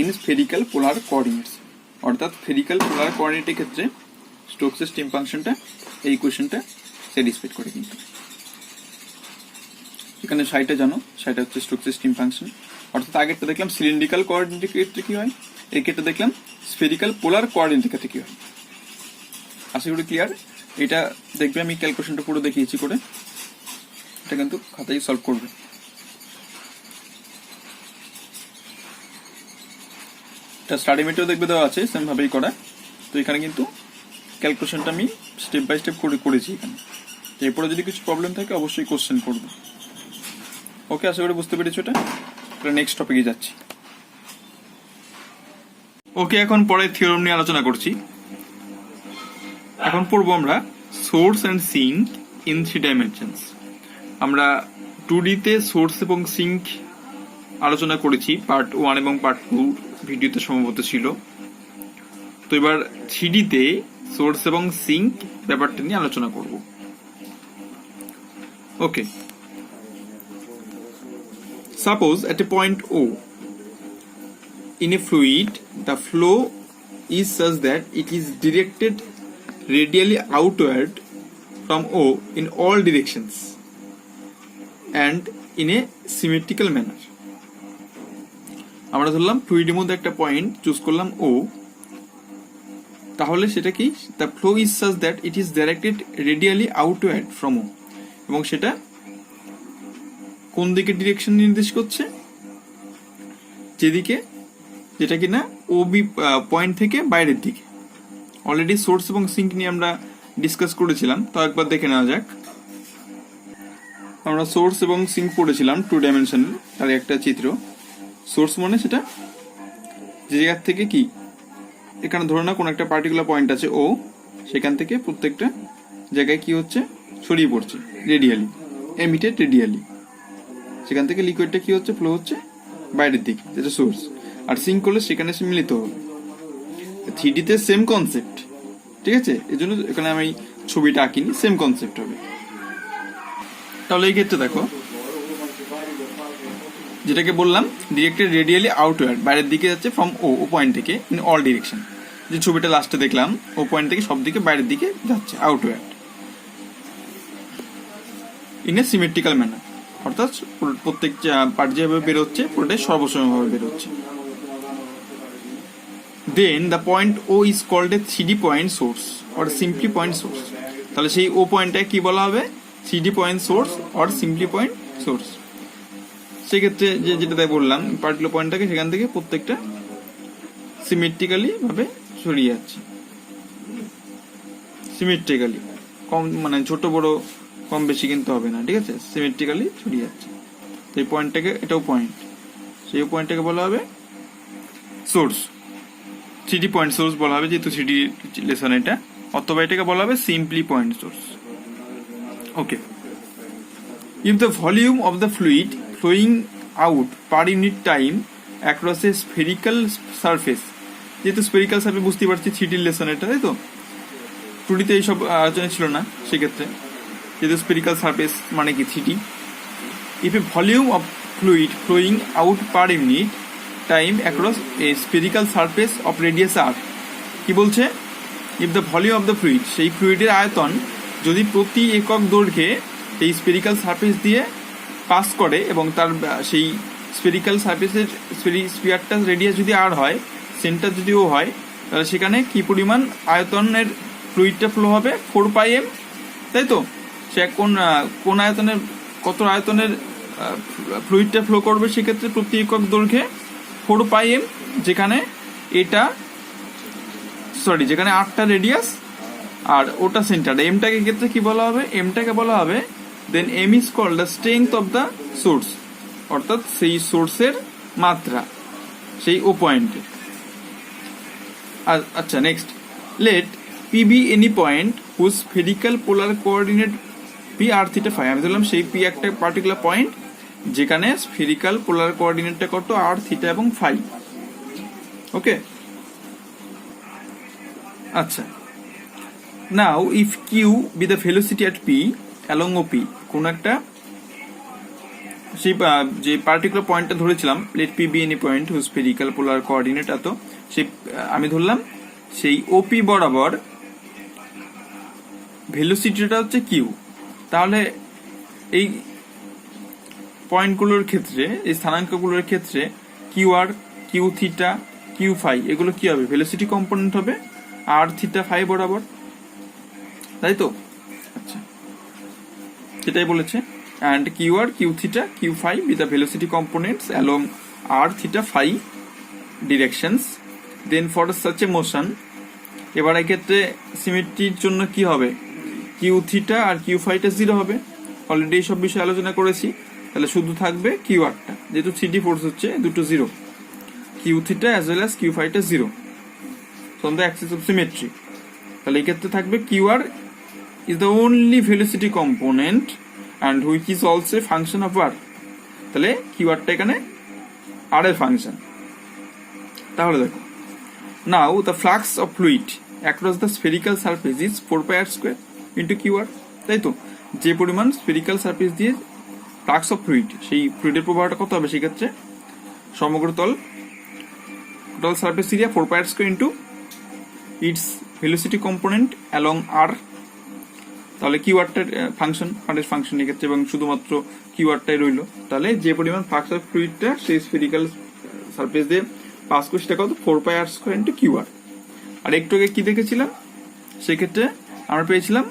in spherical polar coordinates. অর্থাৎ স্ফেরিক্যাল পোলার কোঅর্ডিনেটের ক্ষেত্রে স্টোকসের স্টিম ফাংশনটা এই ইকুয়েশনটা স্যাটিসফাইড করে। কিন্তু এখানে সাইটা জানো, সাইটা হচ্ছে স্টোকসের স্টিম ফাংশন। অর্থাৎ আগেরটা দেখলাম সিলিন্ড্রিক্যাল কোঅর্ডিনেটের ক্ষেত্রে কি হয়, এই ক্ষেত্রে দেখলাম স্ফেরিক্যাল পোলার কোঅর্ডিনেটের ক্ষেত্রে কি হয়। আশা করি ক্লিয়ার। এটা দেখবে আমি ক্যালকুলেশনটা পুরো দেখিয়েছি করে, এটা কিন্তু খাতায় সলভ করবে। এটা স্টাডি মেটেও দেখবে দেওয়া আছে সেম ভাবেই করা। তো এখানে কিন্তু ক্যালকুলেশনটা আমি স্টেপ বাই স্টেপ করেছি এখানে। এরপরে যদি কিছু প্রবলেম থাকে অবশ্যই কোশ্চেন করবে। ওকে, আশা করি বুঝতে পেরেছো এটা। নেক্সট টপিকে যাচ্ছি। ওকে, এখন পরে থিওরেম নিয়ে আলোচনা করছি। এখন পড়বো আমরা source and sink in 3 dimensions. আমরা 2D তে সোর্স এবং সিঙ্ক আলোচনা করেছি, পার্ট 1 এবং পার্ট 2 ভিডিওতে সম্ভবত ছিল। তো এবার 3D তে সোর্স এবং সিঙ্ক ব্যাপারটা নিয়ে আলোচনা করব। ওকে, suppose at a point O in a fluid the flow is such that it is directed radially outward from O in all directions and in a symmetrical manner. আমরা ধরলাম ফ্লুইডের মধ্যে একটা পয়েন্ট চুজ করলাম O, তাহলে সেটা কি, the flow is such that it is directed radially outward from O, এবং সেটা কোন দিকে ডিরেকশন নির্দেশ করছে, যেদিকে, যেটা কিনা ও বি পয়েন্ট থেকে বাইরের দিকে। অলরেডি সোর্স এবং সিঙ্ক নিয়ে আমরা ডিসকাস করেছিলাম, তাও একবার দেখে নেওয়া যাক। আমরা সোর্স এবং সিঙ্ক পড়েছিলাম 2 ডাইমেনশন, তার একটা চিত্র। সোর্স মানে সেটা যে জায়গার থেকে কি, এখানে ধরো না কোন একটা পার্টিকুলার পয়েন্ট আছে ও, সেখান থেকে প্রত্যেকটা জায়গায় কি হচ্ছে, ছড়িয়ে পড়ছে রেডিয়ালি, এমিটেড রেডিয়ালি। সেখান থেকে লিকুইডটা কি হচ্ছে, ফ্লো হচ্ছে বাইরের দিকে, যেটা সোর্স। আর সিঙ্ক করলে সেখানে সে মিলিত হবে। 3D তে সেম কনসেপ্ট, ঠিক আছে, এই জন্য এখানে আমি ছবিটা আঁকিনি, সেম কনসেপ্ট হবে। তাহলে এই ক্ষেত্রে দেখো যেটাকে বললাম ডিরেক্টেড রেডিয়ালি আউটওয়ার্ড, বাইরের দিকে যাচ্ছে ফ্রম ও পয়েন্ট থেকে ইন অল ডিরেকশন। যে ছবিটা লাস্টে দেখলাম ও পয়েন্ট থেকে সব দিকে বাইরের দিকে যাচ্ছে outward in a symmetrical manner. অর্থাৎ প্রত্যেক পার্ট যেভাবে বেরোচ্ছে পুরোটাই সর্বসমভাবে বেরোচ্ছে। Then the point O is called a 3D point source or simply point source. তাহলে সেই ও পয়েন্টটাকে কি বলা হবে, 3D point source or simply point source. সেক্ষেত্রে যেটা বললাম পার্টিকুলার পয়েন্টটাকে সেখান থেকে প্রত্যেকটা সিমেট্রিক্যালি ভাবে ছড়িয়ে যাচ্ছে, সিমেট্রিক্যালি, কম মানে ছোট বড় কম বেশি কিন্তু হবে না, ঠিক আছে, সিমেট্রিক্যালি ছড়িয়ে যাচ্ছে। তো এই পয়েন্টটাকে, এটাও পয়েন্ট, সেই পয়েন্টটাকে বলা হবে সোর্স। 3D পয়েন্ট সোর্স বলা হবে, যেহেতু 3D লেসন এটা, অথবা এটাকে বলা হবে simply point source. Okay, if the volume of the fluid flowing out per unit time across a spherical surface, যেহেতু স্পেরিক্যাল সারফেস বুঝতে পারছি 3D লেসন এটা, তাই তো 2D তে এইসব আলোচনা ছিল না, সেক্ষেত্রে যেহেতু স্পেরিক্যাল সারফেস মানে কি 3D। if a volume of fluid flowing out per unit time across a spherical surface of radius r, কি বলছে, if the volume of the fluid, সেই ফ্লুইডের আয়তন যদি প্রতি একক দৈর্ঘ্যে এই স্পেরিক্যাল সারফেস দিয়ে পাস করে এবং তার সেই স্পেরিক্যাল সারফেসের স্পিয়ারটা রেডিয়াস যদি আর হয়, সেন্টার যদি ও হয়, তাহলে সেখানে কি পরিমাণ আয়তনের ফ্লুইডটা ফ্লো হবে 4 পাই এম, তাই তো। সে কোন আয়তনের কত আয়তনের ফ্লুইডটা ফ্লো করবে, সেক্ষেত্রে প্রতি একক দৈর্ঘ্যে 4 পাই এম, যেখানে যেখানে 8টা রেডিয়াস আর ওটা সেন্টার। এমটাকে ক্ষেত্রে কি বলা হবে, এমটাকে বলা হবে then m is called the strength of the source, অর্থাৎ সেই সোর্সের মাত্রা সেই ও পয়েন্টে। আচ্ছা, next, let P be any point whose spherical polar coordinate P r theta phi. আমি ধরলাম সেই পি একটা পার্টিকুলার পয়েন্ট যেখানে স্ফেরিক্যাল পোলার কোঅর্ডিনেটটা কত, আর থিটা এবং ফাই। ওকে, আচ্ছা, now if q be the velocity at P along O P, কোন একটা সেই যে পার্টিকুলার পয়েন্টটা ধরেছিলাম, let P be any point whose spherical polar coordinate এত, সেই আমি ধরলাম সেই ওপি বরাবর ভেলোসিটিটা হচ্ছে কিউ। তাহলে এই পয়েন্টগুলোর ক্ষেত্রে, এই স্থানাঙ্কগুলোর ক্ষেত্রে Q R, q theta, Q phi, এগুলো কি হবে, ভেলোসিটি কম্পোনেন্ট হবে আর থিটা ফাই বরাবর, তাই তো। আচ্ছা, সেটাই বলেছে, and q r, q theta, q phi with the velocity components along r theta phi directions. Then for such a motion, এবার এক্ষেত্রে সিমেট্রির জন্য কি হবে, q theta আর q phi টা 0 হবে, অলরেডি এই সব বিষয়ে আলোচনা করেছি। তাহলে শুধু থাকবে q r টা, যেহেতু 3D ফোর্স হচ্ছে দুটো 0, q theta as well as q phi টা 0 from the axis of symmetry। তাহলে এই ক্ষেত্রে থাকবে q r is the only velocity component and which is also a function of r। তাহলে কিউ আরটা এখানে আর এর ফাংশন। তাহলে দেখো, now the flux of fluid across the spherical surface is 4 pi r square into q r, তাই তো। যে পরিমাণ স্ফেরিক্যাল সারফেস দিয়ে ফ্লাক্স অফ ফ্লুইড, সেই ফ্লুইডের প্রবাহটা কত হবে, সেক্ষেত্রে সমগ্র total surface area 4 pi r square into its velocity component along r. তাহলে কিউ আরটার ফাংশন, আর এর ফাংশন এক্ষেত্রে, এবং শুধুমাত্র কিউ আরটাই রইল। তাহলে যে পরিমাণ ফ্লাক্স অফ ফ্লুইডটা সেই স্ফেরিক্যাল সারফেস দিয়ে পাস করছে সেটা কত, 4 pi r square into q আর। আর একটু আগে কি দেখেছিলাম, সেক্ষেত্রে আমরা পেয়েছিলাম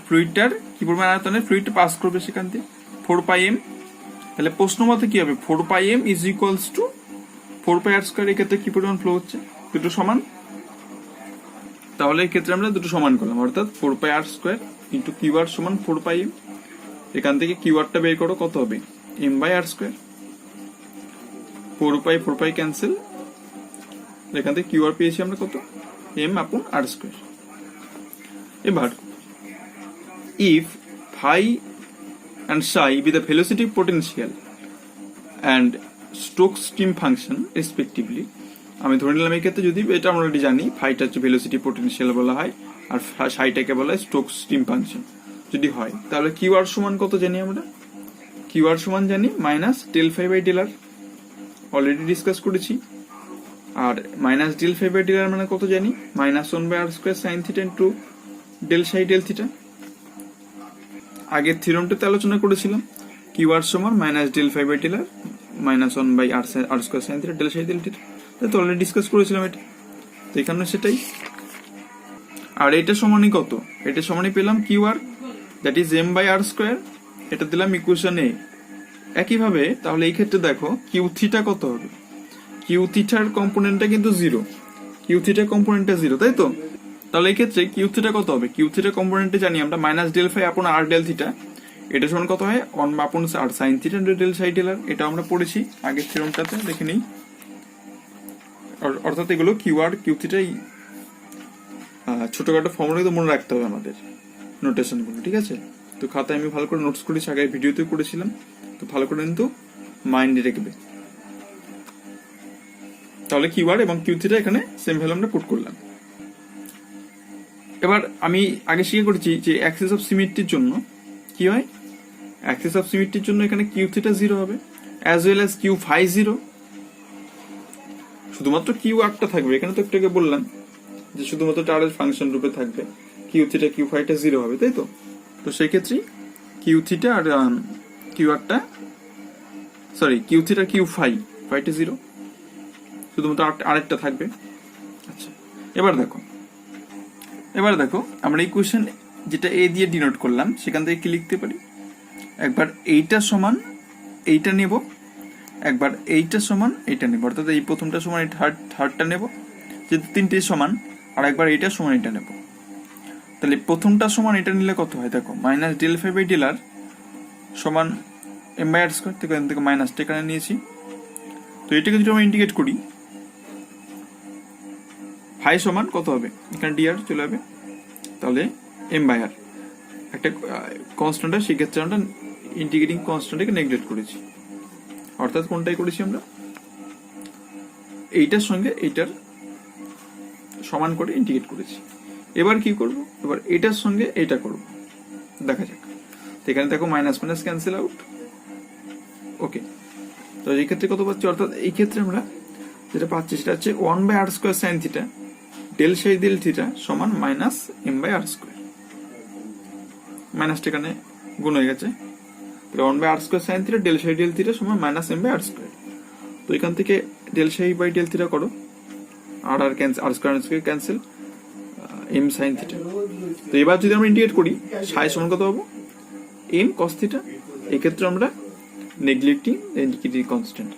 ফ্লুইডটার কি পরিমাণ আয়তনে ফ্লুইডটা পাস করবে সেখান দিয়ে 4 পাই এম। তাহলে প্রশ্ন মতে কি হবে, 4 pi m is equals to 4 pi r square. এক্ষেত্রে কি পরিমাণ ফ্লো হচ্ছে, দুটো সমান। তাহলে এই ক্ষেত্রে আমরা দুটো সমান করলাম, অর্থাৎ 4 pi r square into q r সমান 4 পাই এম। এখান থেকে কিউ আরটা বের করো, কত হবে, m by r square. 4 pi cancel, এখান থেকে কিউ আর পেয়েছি আমরা কত, এম আপন আর স্কোয়ার। এবার if phi and psi be the velocity potential and Stokes stream function respectively, আমি ধরে নিলাম এই ক্ষেত্রে যদি, এটা আমরা অলরেডি জানি, ফাইটা হচ্ছে ভেলোসিটি পোটেনশিয়াল বলা হয় আর সাইটাকে বলা হয় স্টোকস স্ট্রিম ফাংশন। যদি হয় তাহলে কিউ আর সমান কত জানি আমরা, কিউ আর সমান জানি minus del phi by del r, already discuss করেছি। আর minus del phi by del r মানে কত জানি, -1 by r square sine theta into del psi del theta. আগের থিওরেমটাতে আলোচনা করেছিলাম, কিউ আর সমান minus del phi by del r -1 by r square sine theta del psi del theta, তো অলরেডি ডিসকাস করেছিলাম এটা, তো এখানে সেটাই। আর এটা সমানই কত, এটা সমানই পেলাম q r, that is m by r square, এটা দিলাম ইকুয়েশন এ। একইভাবে তাহলে এই ক্ষেত্রে দেখো কিউ থিটা কত হবে, কিউ থিটার কম্পোনেন্টটা কিন্তু 0, কিউ থিটার কম্পোনেন্টটা 0, তাই তো। তাহলে এই ক্ষেত্রে কিউ থিটা কত হবে, কিউ থিটার কম্পোনেন্টে জানি আমরা মাইনাস ডেল ফাই আপন আর ডেল থিটা, এটা সমান কত হয় 1 upon r sine theta del psi del r. এটা আমরা পড়েছি আগের থিওরেমটাতে, দেখে নিই। অর্থাৎ এগুলো কিউ আর কিউ থিটাই ছোটখাটো ফর্মুলা তো মনে রাখতে হবে আমাদের নোটেশনগুলো, ঠিক আছে। তো খাতায় আমি ভালো করে নোটস করেছি, আগে ভিডিওতেও করেছিলাম, তো ভালো করে কিন্তু মাইন্ডে রাখবে। তাহলে কিউ আর এবং কিউ থিটা এখানে সেম ভ্যালু আমরা পুট করলাম। এবার আমি আগে শিখে করেছি যে অ্যাক্সিস অফ সিমেট্রির জন্য কি হয়, অ্যাক্সিস অফ সিমেট্রির জন্য এখানে কিউ থিটা 0 হবে, as well as q phi 0। শুধুমাত্র কিউ আরটা থাকবে, এখানে তো একটু আগে বললাম যে শুধুমাত্র টারের ফাংশন রূপে থাকবে, কিউ থিটা কিউ ফাইটা 0 হবে, তাই তো। তো সেই ক্ষেত্রে কিউ থিটা আর কিউ আরটা, সরি কিউ থিটা কিউ ফাইটা 0, শুধুমাত্র আরেকটা থাকবে। আচ্ছা, এবার দেখো আমরা ইকুয়েশন যেটা এ দিয়ে ডিনোট করলাম সেখান থেকে কি লিখতে পারি, একবার এইটা সমান এইটা নেব, একবার এইটা সমান এইটা নেব, অর্থাৎ এই প্রথমটা সমান এই থার্ডটা নেব, যেহেতু তিনটে সমান, আর একবার এইটা সমান এটা নেব। তাহলে প্রথমটা সমান এটা নিলে কত হয় দেখো, minus del phi by del r সমান এম বাই আর স্কোয়ার, থেকে এখান থেকে মাইনাসটা এখানে নিয়েছি। তো এটাকে যদি আমরা ইন্টিগ্রেট করি, ফাই সমান কত হবে, এখানে ডিআর চলে যাবে, তাহলে এম বাই আর একটা কনস্ট্যান্ট, সেক্ষেত্রে আমরা ইন্টিগ্রেটিং কনস্ট্যান্টকে নেগলেক্ট করেছি, অর্থাৎ কোনটাই করেছি আমরা এইটার সঙ্গে এইটার সমান করে ইন্টিগ্রেট করেছি। এবার কি করব, এবার এটার সঙ্গে এইটা করব, দেখা যাক। তো এখানে দেখো মাইনাস মাইনাস ক্যান্সেল আউট, ওকে। তো এই ক্ষেত্রে কত পাচ্ছি, অর্থাৎ এই ক্ষেত্রে আমরা যেটা পাচ্ছি সেটা হচ্ছে 1 by r square sine theta del psi del theta সমান minus m by r square, মাইনাসটা এখানে গুণ হয়ে গেছে, তাহলে 1 by r square sine theta del psi del theta সমান minus m by r square. তো এখান থেকে del psi by del theta করো, আর r cancel, r square cancel, m sine theta. তো এবার যদি আমরা ইন্টিগ্রেট করি, সাই সমান কত পাবো, এম কস থিটা, এই ক্ষেত্রে আমরা নেগলেক্টিং ইন্ডিকেটিং কনস্ট্যান্ট।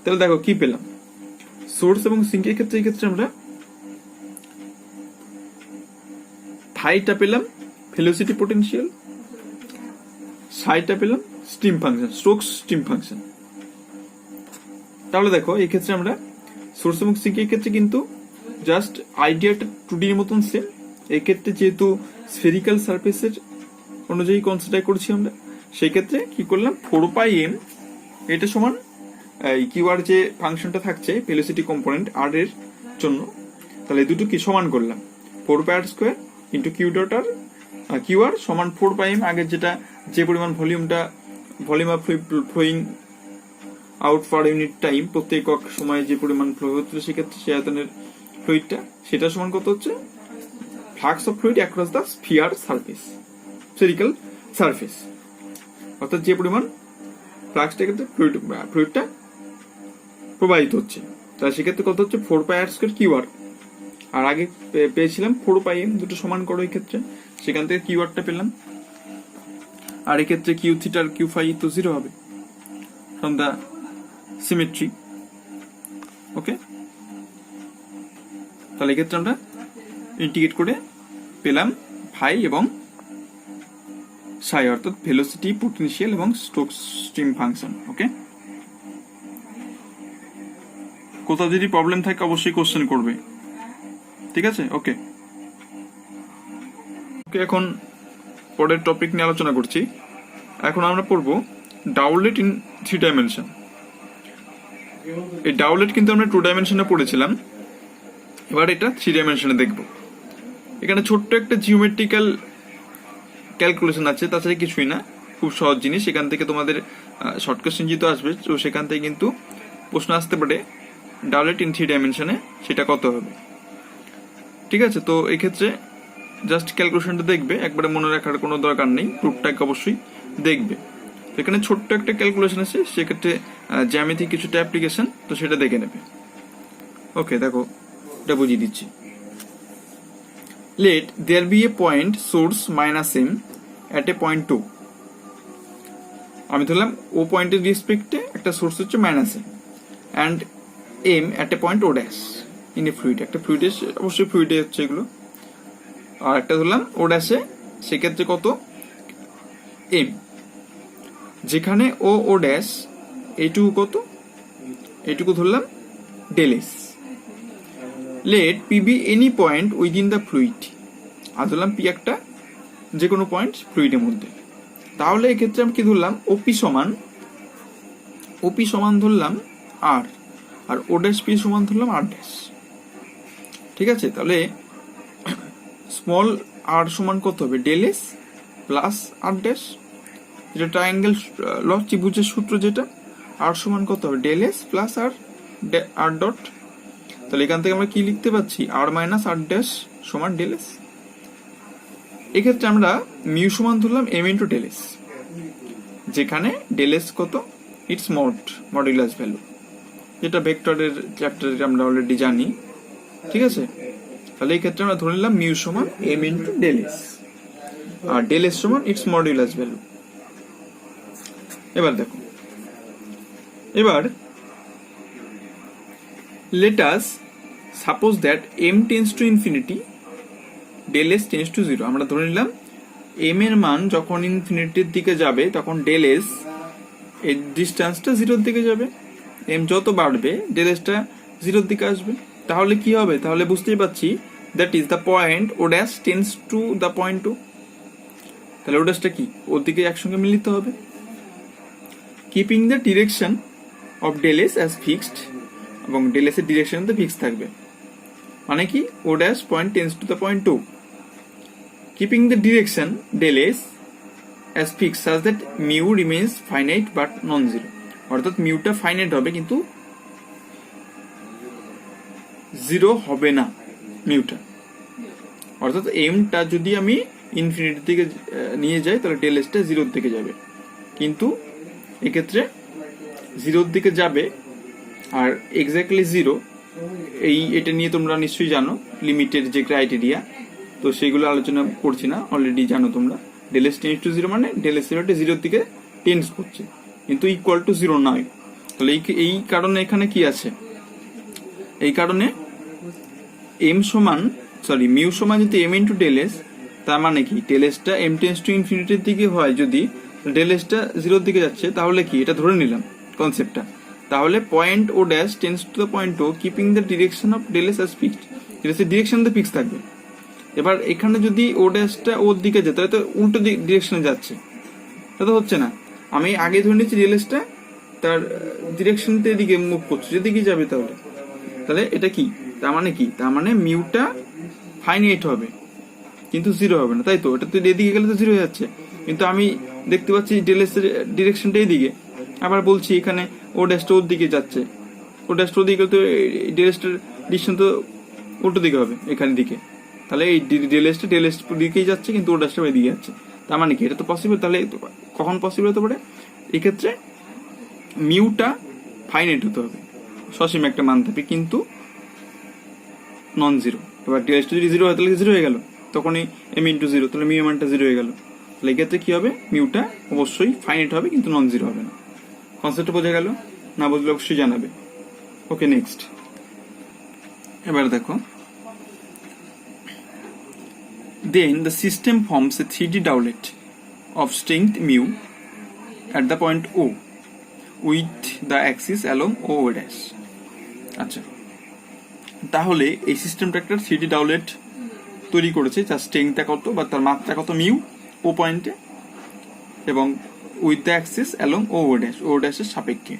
তাহলে দেখো কি পেলাম, সোর্স এবং সিঙ্কের ক্ষেত্রে এই ক্ষেত্রে আমরা ফাইটা পেলাম ভেলোসিটি পোটেনশিয়াল, সাইটা পেলাম steam function, Stokes stream function. তাহলে দেখো এই ক্ষেত্রে আমরা সোর্স এবং সিঙ্কের ক্ষেত্রে কিন্তু জাস্ট আইডিয়াটা 2D এর মতন সেম। এই ক্ষেত্রে যেহেতু স্ফেরিক্যাল সারফেসের অনুযায়ী কনসিডার করছি আমরা, সেই ক্ষেত্রে কি করলাম, 4 পাই এম এটা সমান এই কিউ আর যে ফাংশনটা থাকছে ভেলোসিটি কম্পোনেন্ট আর এর জন্য, তাহলে দুটো কি সমান করলাম, 4 pi r square into q dot r q r সমান 4 পাই এম, আগের যেটা যে পরিমাণ volume of flowing out per unit time, প্রত্যেক একক সময়ে যে পরিমাণ ফ্লো হচ্ছিল সেক্ষেত্রে সে আয়তনের ফ্লুইডটা, সেটা সমান কত হচ্ছে, flux of fluid across the sphere surface, spherical surface, অর্থাৎ যে পরিমাণ ফ্লাক্সটা ক্ষেত্রে ফ্লুইডটা প্রবাহিত হচ্ছে, তাহলে সেক্ষেত্রে কত হচ্ছে 4 pi r square Q R, আর আগে পেয়েছিলাম 4 পাই এম, দুটো সমান করো এই ক্ষেত্রে, সেখান থেকে কিউ আরটা পেলাম, আর এই ক্ষেত্রে কিউ থিটা আর কিউ ফাই তো 0 হবে ফ্রম দ্য সিমেট্রি, ওকে। তাহলে এক্ষেত্রে আমরা ইন্টিগ্রেট করে পেলাম ফাই এবং সাই, অর্থাৎ ভেলোসিটি পোটেনশিয়াল এবং স্টোকস স্টিম ফাংশন, ওকে। কোথাও যদি প্রবলেম থাকে অবশ্যই কোশ্চেন করবে, ঠিক আছে, ওকে। এখন পরের টপিক নিয়ে আলোচনা করছি। এখন আমরা পড়বো ডাউলেট ইন 3 ডাইমেনশন। এই ডাউলেট কিন্তু আমরা 2 ডাইমেনশনে পড়েছিলাম, এবার এটা 3 ডাইমেনশনে দেখব। এখানে ছোট্ট একটা জিওমেট্রিক্যাল ক্যালকুলেশন আছে, তাছাড়া কিছুই না, খুব সহজ জিনিস। এখান থেকে তোমাদের শর্ট কোশ্চেন যেহেতু আসবে, তো সেখান থেকে কিন্তু প্রশ্ন আসতে পারে ডাউলেট ইন 3 ডাইমেনশনে সেটা কত হবে, ঠিক আছে। তো এই ক্ষেত্রে জাস্ট ক্যালকুলেশনটা দেখবে, একবারে মনে রাখার কোনো দরকার নেই, প্রুফটাকে অবশ্যই দেখবে। তো এখানে ছোট্ট একটা ক্যালকুলেশন আছে, সেক্ষেত্রে জ্যামিতিক কিছুটা অ্যাপ্লিকেশন, তো সেটা দেখে নেবে, ওকে। দেখো এটা বুঝিয়ে দিচ্ছি। Let there be a point source minus m at a point 2। আমি ধরলাম ও পয়েন্টের রেসপেক্টে একটা সোর্স হচ্ছে minus m and m at a point O dash in a fluid, একটা ফ্লুইডে, অবশ্যই ফ্লুইডে হচ্ছে এগুলো। আর একটা ধরলাম ও ড্যাশে, সেক্ষেত্রে কত, এম, যেখানে ও ড্যাশ এইটুকু কত, এইটুকু ধরলাম del s, let P be any point within the fluid. আর ধরলাম পি একটা যে কোনো পয়েন্ট ফ্লুইডের মধ্যে। তাহলে এক্ষেত্রে আমি কি ধরলাম, ওপি সমান ধরলাম আর ও ড্যাশ পি সমান ধরলাম আর ড্যাশ। ঠিক আছে, তাহলে স্মল আর সমান কত হবে, del s plus r dash, যেটা ট্রায়াঙ্গেল ল ত্রিভুজের সূত্র, যেটা আর সমান কত হবে, del s plus r dot. তাহলে এখান থেকে আমরা কি লিখতে পাচ্ছি, আর মাইনাস আর ড্যাশ সমান ডেল এস। এক্ষেত্রে আমরা মিউ সমান ধরলাম এম ইন্টু ডেল এস, যেখানে ডেল এস কত, ইটস মডুলাস ভ্যালু, যেটা ভেক্টরের চ্যাপ্টারে আমরা অলরেডি জানি। ঠিক আছে, তাহলে এই ক্ষেত্রে আমরা ধরে নিলাম মিউ সমান এম ইন্টু ডেল এস, আর ডেল এস সমান ইটস মডুলাস ভ্যালু। এবার দেখো, এবার let us suppose that m tends to infinity, del s tends to 0। আমরা ধরে নিলাম m এর মান যখন ইনফিনিটির দিকে যাবে তখন del s এর ডিসটেন্সটা 0 এর দিকে যাবে, m যত বাড়বে del s টা 0 এর দিকে আসবে। তাহলে কি হবে, তাহলে বুঝতেই পারছি that is the point o dash tends to the point 2। তাহলে o dash টা কি, ওর দিকে একসঙ্গে মিলিত হবে। keeping the direction of del s as fixed, এবং ডেল এস এর ডিরেকশন তো ফিক্স থাকবে, মানে কি O dash point tends to the point 2, keeping the direction del s as fix such that mu remains finite but non zero. অর্থাৎ মিউটা ফাইনাইট হবে কিন্তু জিরো হবে না মিউটা। অর্থাৎ এমটা যদি আমি ইনফিনিটির দিকে নিয়ে যাই তাহলে ডেল এসটা 0 দিকে যাবে, কিন্তু এক্ষেত্রে 0 দিকে যাবে আর এক্স্যাক্টলি 0, এটা নিয়ে তোমরা নিশ্চয়ই জানো লিমিটের যে ক্রাইটেরিয়া, তো সেগুলো আলোচনা করছি না, অলরেডি জানো তোমরা। ডেল এস টেন্স টু 0 মানে ডেল এস 0 দিকে টেন্স করছে, কিন্তু ইকুয়াল টু 0 নয়। তাহলে এই কারণে এখানে কি আছে, এই কারণে মিউ সমান যদি এম ইন্টু ডেল এস, তার মানে কি ডেল এসটা এম টেন্স টু ইনফিনিটির দিকে হয়, যদি ডেল এসটা 0 দিকে যাচ্ছে তাহলে কি, এটা ধরে নিলাম কনসেপ্টটা। তাহলে point O dash tends to the point O keeping the direction of del s as fixed, direction তো ফিক্স থাকবে। এবার এখানে যদি ও ড্যাশটা ওর দিকে যেত, তাহলে তো উল্টো ডিরেকশনে যাচ্ছে, তা তো হচ্ছে না। আমি আগে ধরে নিচ্ছি ডেল এসটা তার ডিরেকশনটা এদিকে মুভ করছে, যেদিকে যাবে তাহলে এটা কি, তার মানে কি, তার মানে মিউটা ফাইনাইট হবে কিন্তু 0 হবে না, তাই তো। এটা তো এদিকে গেলে তো 0 হয়ে যাচ্ছে, কিন্তু আমি দেখতে পাচ্ছি ডেল এস এর ডিরেকশনটা এইদিকে, আবার বলছি এখানে ও ড্যাশটা ওর দিকে যাচ্ছে, ও ড্যাশটা ওর দিকে, তো ডেল এসটার ডিরেকশন তো উল্টো দিকে হবে এখানে দিকে। তাহলে এই ডেল এসটা দিকেই যাচ্ছে কিন্তু ও ড্যাশটা ওইদিকে যাচ্ছে, তার মানে কি এটা তো পসিবল। তাহলে কখন পসিবল হতে পারে, এক্ষেত্রে মিউটা ফাইনাইট হতে হবে, সসীম একটা মান থাকবে কিন্তু নন জিরো। এবার ডেল এসটা যদি 0 হয় তাহলে 0 হয়ে গেল, তখনই এম ইন্টু 0, তাহলে মিউ মানটা 0 হয়ে গেল। তাহলে এক্ষেত্রে কি হবে, মিউটা অবশ্যই ফাইনাইট হবে কিন্তু নন জিরো হবে না। কনসেপ্টটা বোঝা গেল? না বুঝলে অবশ্যই জানাবে। ওকে, নেক্সট। এবার দেখো, then the system forms a 3D doublet of strength mu at the point O with the axis along O dash। আচ্ছা, তাহলে এই সিস্টেমটা একটা 3D ডাউলেট তৈরি করেছে, যার স্ট্রেংথটা কত বা তার মাত্রা কত মিউ ও পয়েন্টে, এবং উইথ দ্য অ্যাক্সিস অ্যালং ও ড্যাশের সাপেক্ষে।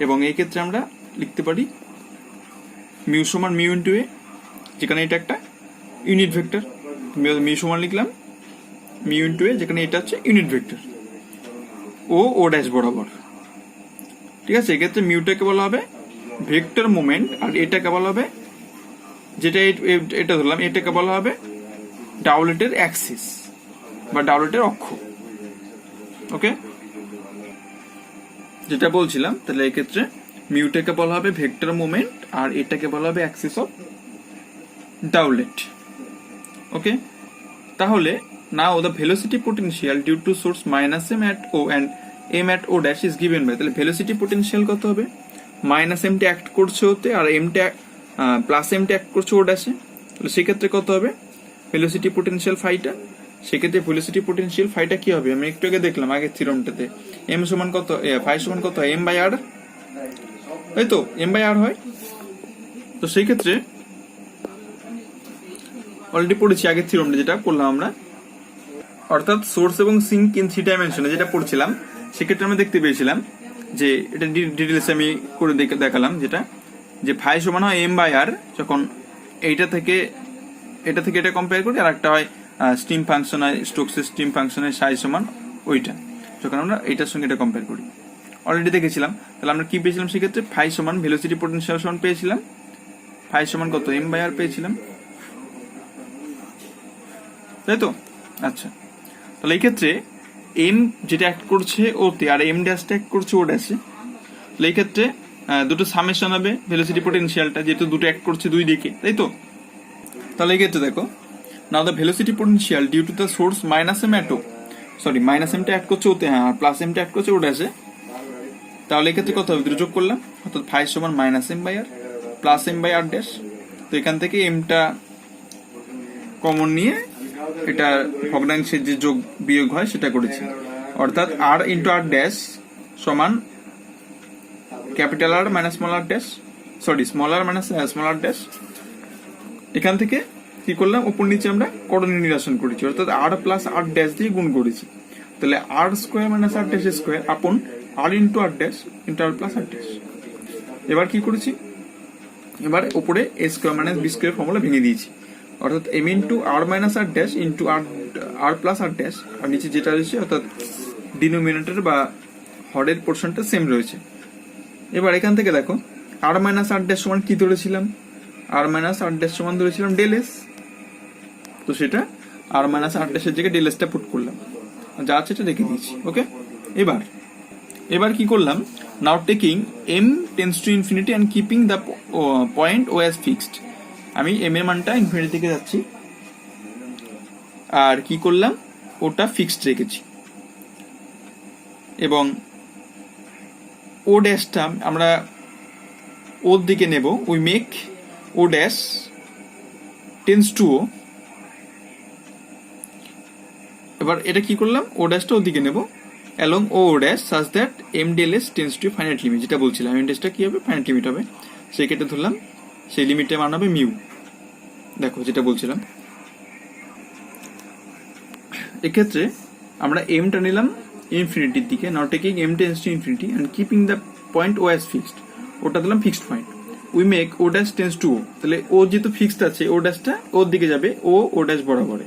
এবং এই ক্ষেত্রে আমরা লিখতে পারি মিউ সমান মিউ ইন্টু এ, যেখানে এটা একটা ইউনিট ভেক্টর। মিউ সমান লিখলাম মিউ ইন্টু এ, যেখানে এটা হচ্ছে ইউনিট ভেক্টর ও ড্যাশ বরাবর। ঠিক আছে, এক্ষেত্রে মিউটাকে বলা হবে ভেক্টর মোমেন্ট, আর এটাকে বলা হবে, যেটা এটা ধরলাম, এটাকে বলা হবে ডাউলেটের অ্যাক্সিস বা ডাউলেটের অক্ষ। ওকে, যেটা বলছিলাম, তাহলে এক্ষেত্রে মিউটাকে বলা হবে ভেক্টর মোমেন্ট আর এটাকে বলা হবে অ্যাক্সিস অফ ডাউলেট। ওকে, তাহলে now the velocity potential due to source minus m at O and m at O dash is given by, তাহলে ভেলোসিটি পোটেনশিয়াল কত হবে, মাইনাস এমটা অ্যাক্ট করছে ওতে আর এমটা প্লাস এমটা অ্যাক্ট করছে ও ড্যাশে, তাহলে সেক্ষেত্রে কত হবে ভেলোসিটি পোটেনশিয়াল ফাইটা। সেক্ষেত্রে ভেলোসিটি পোটেনশিয়াল ফাইটা কি হবে, আমি একটু আগে দেখলাম আগের থিওরেমটাতে, এম সমান কত, ফাই সমান কত, এম বাই আর, তাই তো, এম বাই আর হয়। তো সেই ক্ষেত্রে অলরেডি পড়েছি আগের থিওরেমটা যেটা করলাম আমরা, অর্থাৎ সোর্স এবং সিঙ্ক ইন 3 ডাইমেনশনে যেটা পড়ছিলাম সেক্ষেত্রে আমরা দেখতে পেয়েছিলাম যে এটা ডিটেলস আমি করে দেখালাম যেটা যে ফাই সমান হয় এম বাই আর যখন এটা থেকে এটা কম্পেয়ার করি, আর একটা হয় স্টিম ফাংশন হয় স্টোকসের স্টিম ফাংশনের সাই সমান ওইটা যখন আমরা এইটার সঙ্গে এটা কম্পেয়ার করি। অলরেডি দেখেছিলাম, তাহলে আমরা কি পেয়েছিলাম সেক্ষেত্রে ফাই সমান ভেলোসিটি পোটেনশিয়াল সমান পেয়েছিলাম, ফাই সমান কত এম বাই আর পেয়েছিলাম, তাই তো? আচ্ছা, তাহলে এই ক্ষেত্রে এম যেটা অ্যাক্ট করছে ওতে আর এম ড্যাশটা অ্যাক্ট করছে ও ড্যাশে, তাহলে এই ক্ষেত্রে দুটো সামেশন হবে ভেলোসিটি পোটেনশিয়ালটা, যেহেতু দুটো অ্যাক্ট করছে দুই দিকে, তাই তো? তাহলে এই ক্ষেত্রে দেখো, now the velocity potential due to the source minus m at O, sorry minus এমটা অ্যাক্ট করছে ওতে, হ্যাঁ, আর প্লাস এমটা অ্যাক্ট করছে ও ড্যাশে, তাহলে এই ক্ষেত্রে কত হবে, দুটো যোগ করলাম, অর্থাৎ ফাই সমান minus m by r plus m by r dash. তো এখান থেকে এমটা কমন নিয়ে এটা ভগ্নাংশের যে যোগ বিয়োগ হয় সেটা করেছি, অর্থাৎ আর ইন্টু আর ড্যাশ সমান ক্যাপিটাল আর মাইনাস স্মল আর ড্যাশ, সরি স্মল আর মাইনাস স্মল আর ড্যাশ। এখান থেকে কি করলাম, উপর নিচে আমরা করণীয় নিরসন করেছি, অর্থাৎ আর প্লাস আর ড্যাশ দিয়ে গুণ করেছি, তাহলে r square minus r dash square upon r into r dash into r plus r dash. এবার কি করেছি, এবার উপরে a square minus b square formula ভেঙে দিয়েছি, অর্থাৎ m into r minus r dash into r plus r dash, আর নিচে যেটা রয়েছে অর্থাৎ ডিনোমিনেটর বা হরের পোর্শনটা সেম রয়েছে। এবার এখান থেকে দেখো আর মাইনাস আর ড্যাশ সমান কি ধরেছিলাম, আর মাইনাস আর ড্যাশ সমান ধরেছিলাম ডেল এস, তো সেটা আর মাইনাস আর ড্যাশের জায়গায় ডেল এসটা পুট করলাম, যা আছে এটা রেখে দিয়েছি। ওকে, এবার কি করলাম, now taking m tends to infinity and keeping the point O as fixed, আমি এম এর মানটা ইনফিনিটি থেকে যাচ্ছি আর কি করলাম ওটা ফিক্সড রেখেছি, এবং ও ড্যাশটা আমরা ওর দিকে নেব, we make O dash tends to O, এবার এটা কি করলাম ও ড্যাশটা ওর দিকে নেব along O dash such that m del s tends to finite limit, যেটা বলছিলাম এম ড্যাশটা কি হবে ফাইনাইট লিমিট হবে, সেই ক্ষেত্রে ধরলাম সেই লিমিটের মান হবে মিউ। দেখো যেটা বলছিলাম, এক্ষেত্রে আমরা এমটা নিলাম ইনফিনিটির দিকে, now taking m tends to infinity and keeping the point O as fixed, ওটা দিলাম fixed point, we make O dash tends to O, তাহলে ও যেহেতু ফিক্সড আছে ও ড্যাশটা ওর দিকে যাবে, ও ড্যাশ বরাবরে,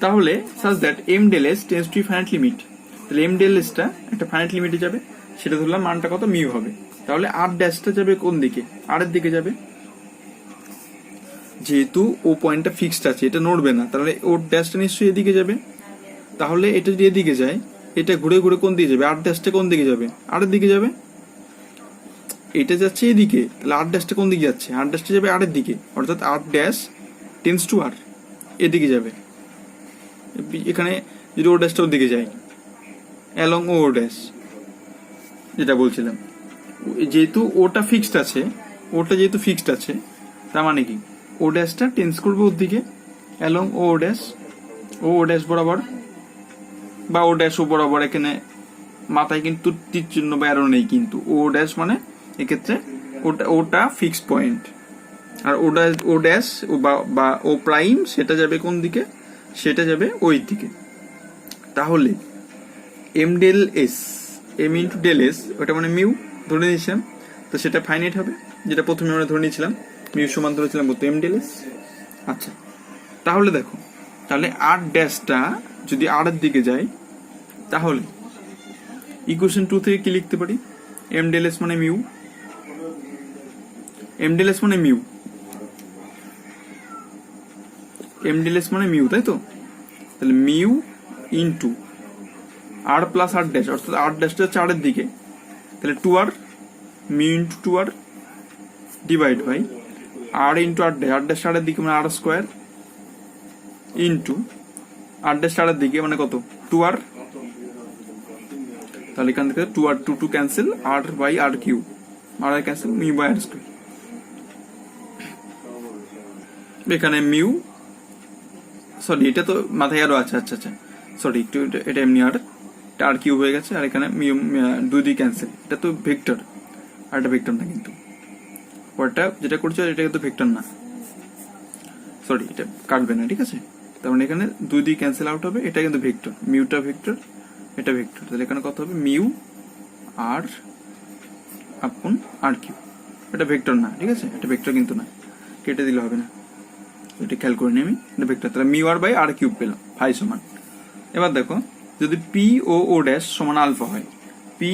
তাহলে such that m del s tends to finite limit, তাহলে এম ডেল এসটা একটা ফাইনাইট লিমিটে যাবে, সেটা ধরলাম মানটা কত মিউ হবে, তাহলে আর ড্যাশটা যাবে কোন দিকে, আর এর দিকে যাবে, যেহেতু ও পয়েন্টটা ফিক্সড আছে এটা নড়বে না, তাহলে ওর ড্যাশটা নিশ্চয়ই এদিকে যাবে, তাহলে এটা যদি এদিকে যায় এটা ঘুরে ঘুরে কোন দিকে যাবে, আর ড্যাশটা কোন দিকে যাবে, আর এর দিকে যাবে, এটা যাচ্ছে এদিকে, তাহলে আর ড্যাশটা কোন দিকে যাচ্ছে, আর ড্যাশটা যাবে আর এর দিকে, অর্থাৎ আর ড্যাশ টেন্ডস টু আর এদিকে যাবে, এখানে যদি ও ড্যাশটা ওর দিকে যায় অ্যালং ও ড্যাশ, যেটা বলছিলাম যেহেতু ওটা ফিক্সড আছে, ওটা যেহেতু ফিক্সড আছে তার মানে কি ও ড্যাশটা টেন্স করবে ওর দিকে অ্যালং ও ড্যাশ বরাবর, বা ও ড্যাশ ও বরাবর, এখানে মাথায় কিন্তু তীর চিহ্ন বা অ্যারো নেই, কিন্তু ও ড্যাশ মানে এক্ষেত্রে ওটা ফিক্সড পয়েন্ট, আর ও ড্যাশ বা ও প্রাইম সেটা যাবে কোন দিকে, সেটা যাবে ওই দিকে, তাহলে m del s m into del s ওটা মানে মিউ ধরে নিয়েছিলাম, তো সেটা ফাইনাইট হবে, যেটা প্রথমে আমরা ধরে নিয়েছিলাম মিউ সমান ধরেছিলাম কত এম ডেল এস। আচ্ছা, তাহলে দেখো, তাহলে আর ড্যাশটা যদি আর এর দিকে যায় তাহলে ইকুয়েশন 2 থেকে কি লিখতে পারি, এম ডেল এস মানে মিউ, এম ডেল এস মানে মিউ, এম ডেল এস মানে মিউ, তাই তো? তাহলে mu into r plus r dash, অর্থাৎ আর ড্যাশটা হচ্ছে আর এর দিকে, তাহলে two r mu into two r divide by r into r dash r এর দিকে মানে r square into r dash r এর দিকে মানে কত টু আর, তাহলে এখান থেকে two r two cancel, r by r q, r cancel, mu by r square, এখানে মিউ, সরি এটা তো মাথায় আরো আছে, আচ্ছা আচ্ছা সরি একটু এটা এমনি আর কিউ হয়ে গেছে, আর এখানে মিউ দুই ক্যান্সেল, এটা তো ভেক্টর আর এটা ভেক্টর না, কিন্তু ওটা যেটা করছে এটা কিন্তু ভেক্টর না, সরি এটা কাটবে না, ঠিক আছে। তার মানে এখানে 2 ক্যান্সেল আউট হবে, এটা কিন্তু ভেক্টর, মিউটা ভেক্টর, এটা ভেক্টর, তাহলে এখানে কত হবে মিউ আর আপন আর কিউ, এটা ভেক্টর না, ঠিক আছে, এটা ভেক্টর কিন্তু না, কেটে দিলে হবে না, এটা খেয়াল করে নিই আমি, এটা ভেক্টর, তাহলে mu r by r cube পেলাম ফাই সমান। এবার দেখো যদি পি ও ও ড্যাশ সমান আলফা হয়, পি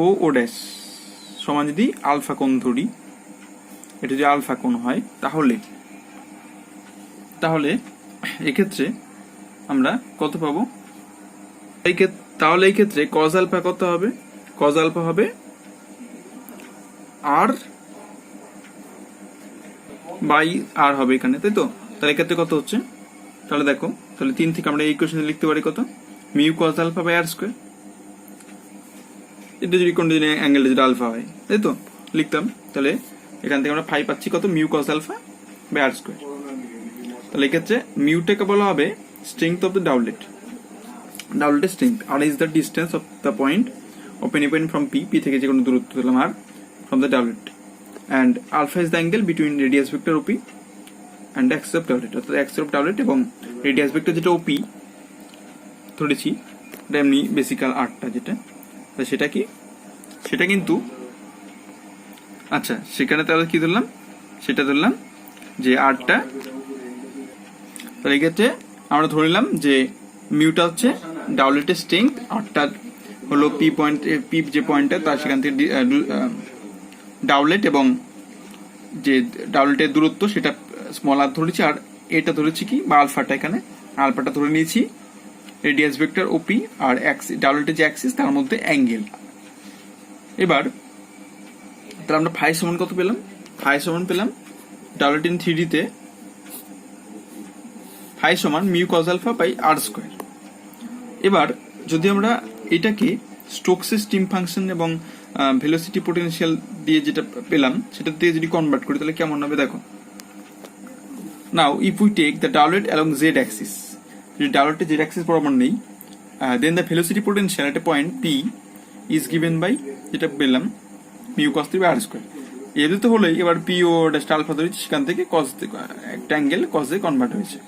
ও ও ড্যাশ সমান যদি আলফা কোণ ধরি, এটা যদি আলফা কোণ হয়, তাহলে তাহলে এক্ষেত্রে আমরা কত পাবো, তাহলে এই ক্ষেত্রে কজ আলফা কত হবে, কজ আলফা হবে আর বাই আর হবে এখানে, তাই তো। তাহলে এক্ষেত্রে কত হচ্ছে, তাহলে দেখো, তাহলে 3 থেকে আমরা এই ইকুয়েশনে লিখতে পারি কত, mu cos alpha by r square, এটা যদি কন্টিনিউ অ্যাঙ্গেলটা যদি আলফা হয়, তাই তো লিখতাম, তাহলে এখান থেকে আমরা 5 পাচ্ছি কত, mu cos alpha by r square. তাহলে এক্ষেত্রে মিউটাকে বলা হবে স্ট্রেংথ অফ দ্য ডাউলেট, ডাউলেটের strength, r is the distance of the point open point from P, P থেকে যে কোনো দূরত্ব দিলাম r from the doublet, and alpha is the angle between radius vector OP and axis of doublet, অর্থাৎ অ্যাক্সিস অফ ডাউলেট এবং রেডিয়াস ভেক্টর যেটা ওপি ধরেছি, এটা এমনি বেসিক্যাল আর্টটা যেটা, সেটা কি, সেটা কিন্তু আচ্ছা সেখানে তাহলে কি ধরলাম, সেটা ধরলাম যে আরটা, তাহলে এক্ষেত্রে আমরা ধরলাম যে মিউটা হচ্ছে ডাউলেটের স্ট্রেংথ, আরটা হলো পি পয়েন্ট, পি যে পয়েন্টটা তার সেখান থেকে ডাউলেট এবং যে ডাউলেটের দূরত্ব সেটা স্মল আর ধরেছি, আর এটা ধরেছি কি বা আলফাটা, এখানে আলফাটা ধরে নিয়েছি রেডিয়াস ভেক্টর ওপি আর ডাউলেটের যে অ্যাক্সিস তার মধ্যে অ্যাঙ্গেল। এবার তাহলে আমরা ফাই সমান কত পেলাম, ফাই সমান পেলাম ডাউলেট ইন 3D তে ফাই সমান mu cos alpha by r square. এবার যদি আমরা এটাকে স্টোকসের স্টিম ফাংশন এবং ভেলোসিটি পোটেনশিয়াল দিয়ে যেটা পেলাম সেটা দিয়ে যদি কনভার্ট করি তাহলে কেমন হবে দেখো। Now if we take the doublet along z axis, যদি ডাউলেটের জেড অ্যাক্সিস বরাবর নেই, then the velocity potential at a point P is given by যেটা পেলাম mu cos 3 by r square. এদের তো হলোই, এবার পি ও ড্যাশটা আলফা ধরেছি, সেখান থেকে কস একটা অ্যাঙ্গেল কসে কনভার্ট হয়েছে।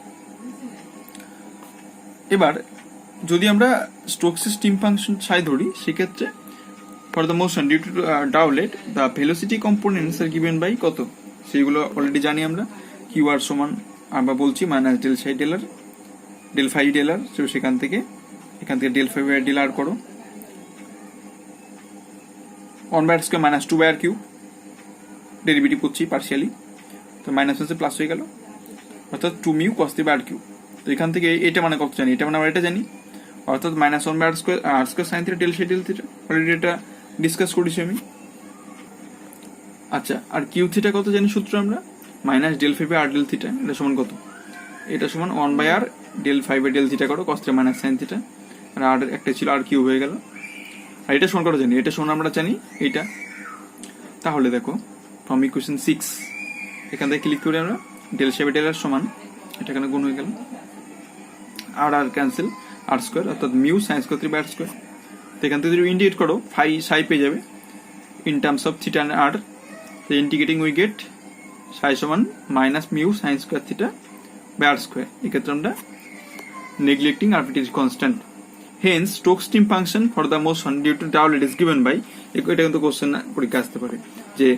এবার যদি আমরা স্টোকসের স্টিম ফাংশন সাই ধরি, সেক্ষেত্রে for the motion due to doublet the velocity components are given by কত, সেইগুলো অলরেডি জানি আমরা, কিউ আর সমান আমরা বলছি minus del psi del r, del phi del r, তো সেখান থেকে এখান থেকে del phi by del r করো, 1 by r square minus 2 by r q, derivative করছি পার্সিয়ালি, তো মাইনাস হচ্ছে প্লাস হয়ে গেল, অর্থাৎ 2 mu cos 3 by r q. তো এখান থেকে এটা মানে কত জানি, এটা মানে আমরা এটা জানি, অর্থাৎ minus 1 by r square sine theta del psi del theta, already এটা ডিসকাস করেছি আমি। আচ্ছা, আর কিউ থিটা কত জানি সূত্র আমরা, minus del phi by r del theta, এটা সমান কত, এটা সমান 1 by r del phi by del theta করো cos theta minus sine theta, আর আর একটা ছিল আর কিউ হয়ে গেল, আর এটা সমান কত জানি, এটা সমান আমরা জানি এইটা। তাহলে দেখো ফ্রম ইকুয়েশন 6 এখান থেকে ক্লিক করি আমরা, del psi by del r সমান, এটা এখানে গুণ হয়ে গেল, আর আর ক্যান্সেল, আর স্কোয়ার অর্থাৎ mu sine square 3 by r square. তো এখান থেকে যদি ইন্টিগ্রেট করো ফাই সাই পেয়ে যাবে in terms of theta and r, তো ইন্টিগ্রেটিং উই গেট সাই সমান minus mu sine square theta by r square. এক্ষেত্রে আমরা neglecting arbitrary constant, hence Stokes stream function for the motion due to doublet is given by, এটা কিন্তু কোশ্চেন পরীক্ষা আসতে পারে যে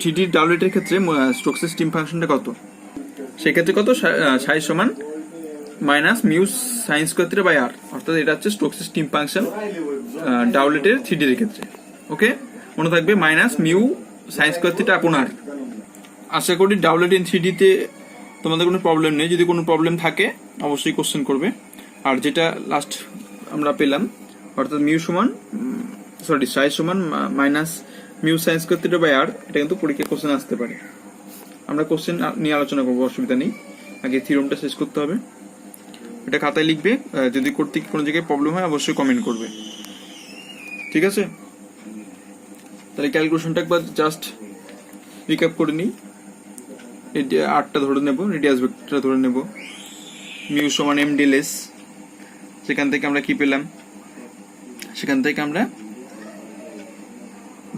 3D ডাউলেটের ক্ষেত্রে স্টোকসের স্টিম ফাংশনটা কত, সেক্ষেত্রে কত, সাই সমান minus mu sine square theta by r, অর্থাৎ এটা হচ্ছে স্টোকসের স্টিম ফাংশন ডাউলেটের 3D এর ক্ষেত্রে। ওকে, মনে থাকবে minus mu sine square theta আপন আর। আশা করি ডাউলেট ইন 3D তে তোমাদের কোনো প্রবলেম নেই, যদি কোনো প্রবলেম থাকে অবশ্যই কোশ্চেন করবে। আর যেটা লাস্ট আমরা পেলাম অর্থাৎ মিউ সমান সরি সাই সমান minus mu sine square theta by r, এটা কিন্তু পরীক্ষায় কোশ্চেন আসতে পারে, আমরা কোশ্চেন নিয়ে আলোচনা করবো, অসুবিধা নেই, আগে থিওরামটা শেষ করতে হবে। এটা খাতায় লিখবে, যদি করতে কোনো জায়গায় প্রবলেম হয় অবশ্যই কমেন্ট করবে, ঠিক আছে। তাহলে ক্যালকুলেশনটা একবার জাস্ট রিক্যাপ করে নিই, এই আরটা ধরে নেব, রেডিয়াস ভেক্টরটা ধরে নেব, মিউ সমান এম ডেল এস, সেখান থেকে আমরা কি পেলাম, সেখান থেকে আমরা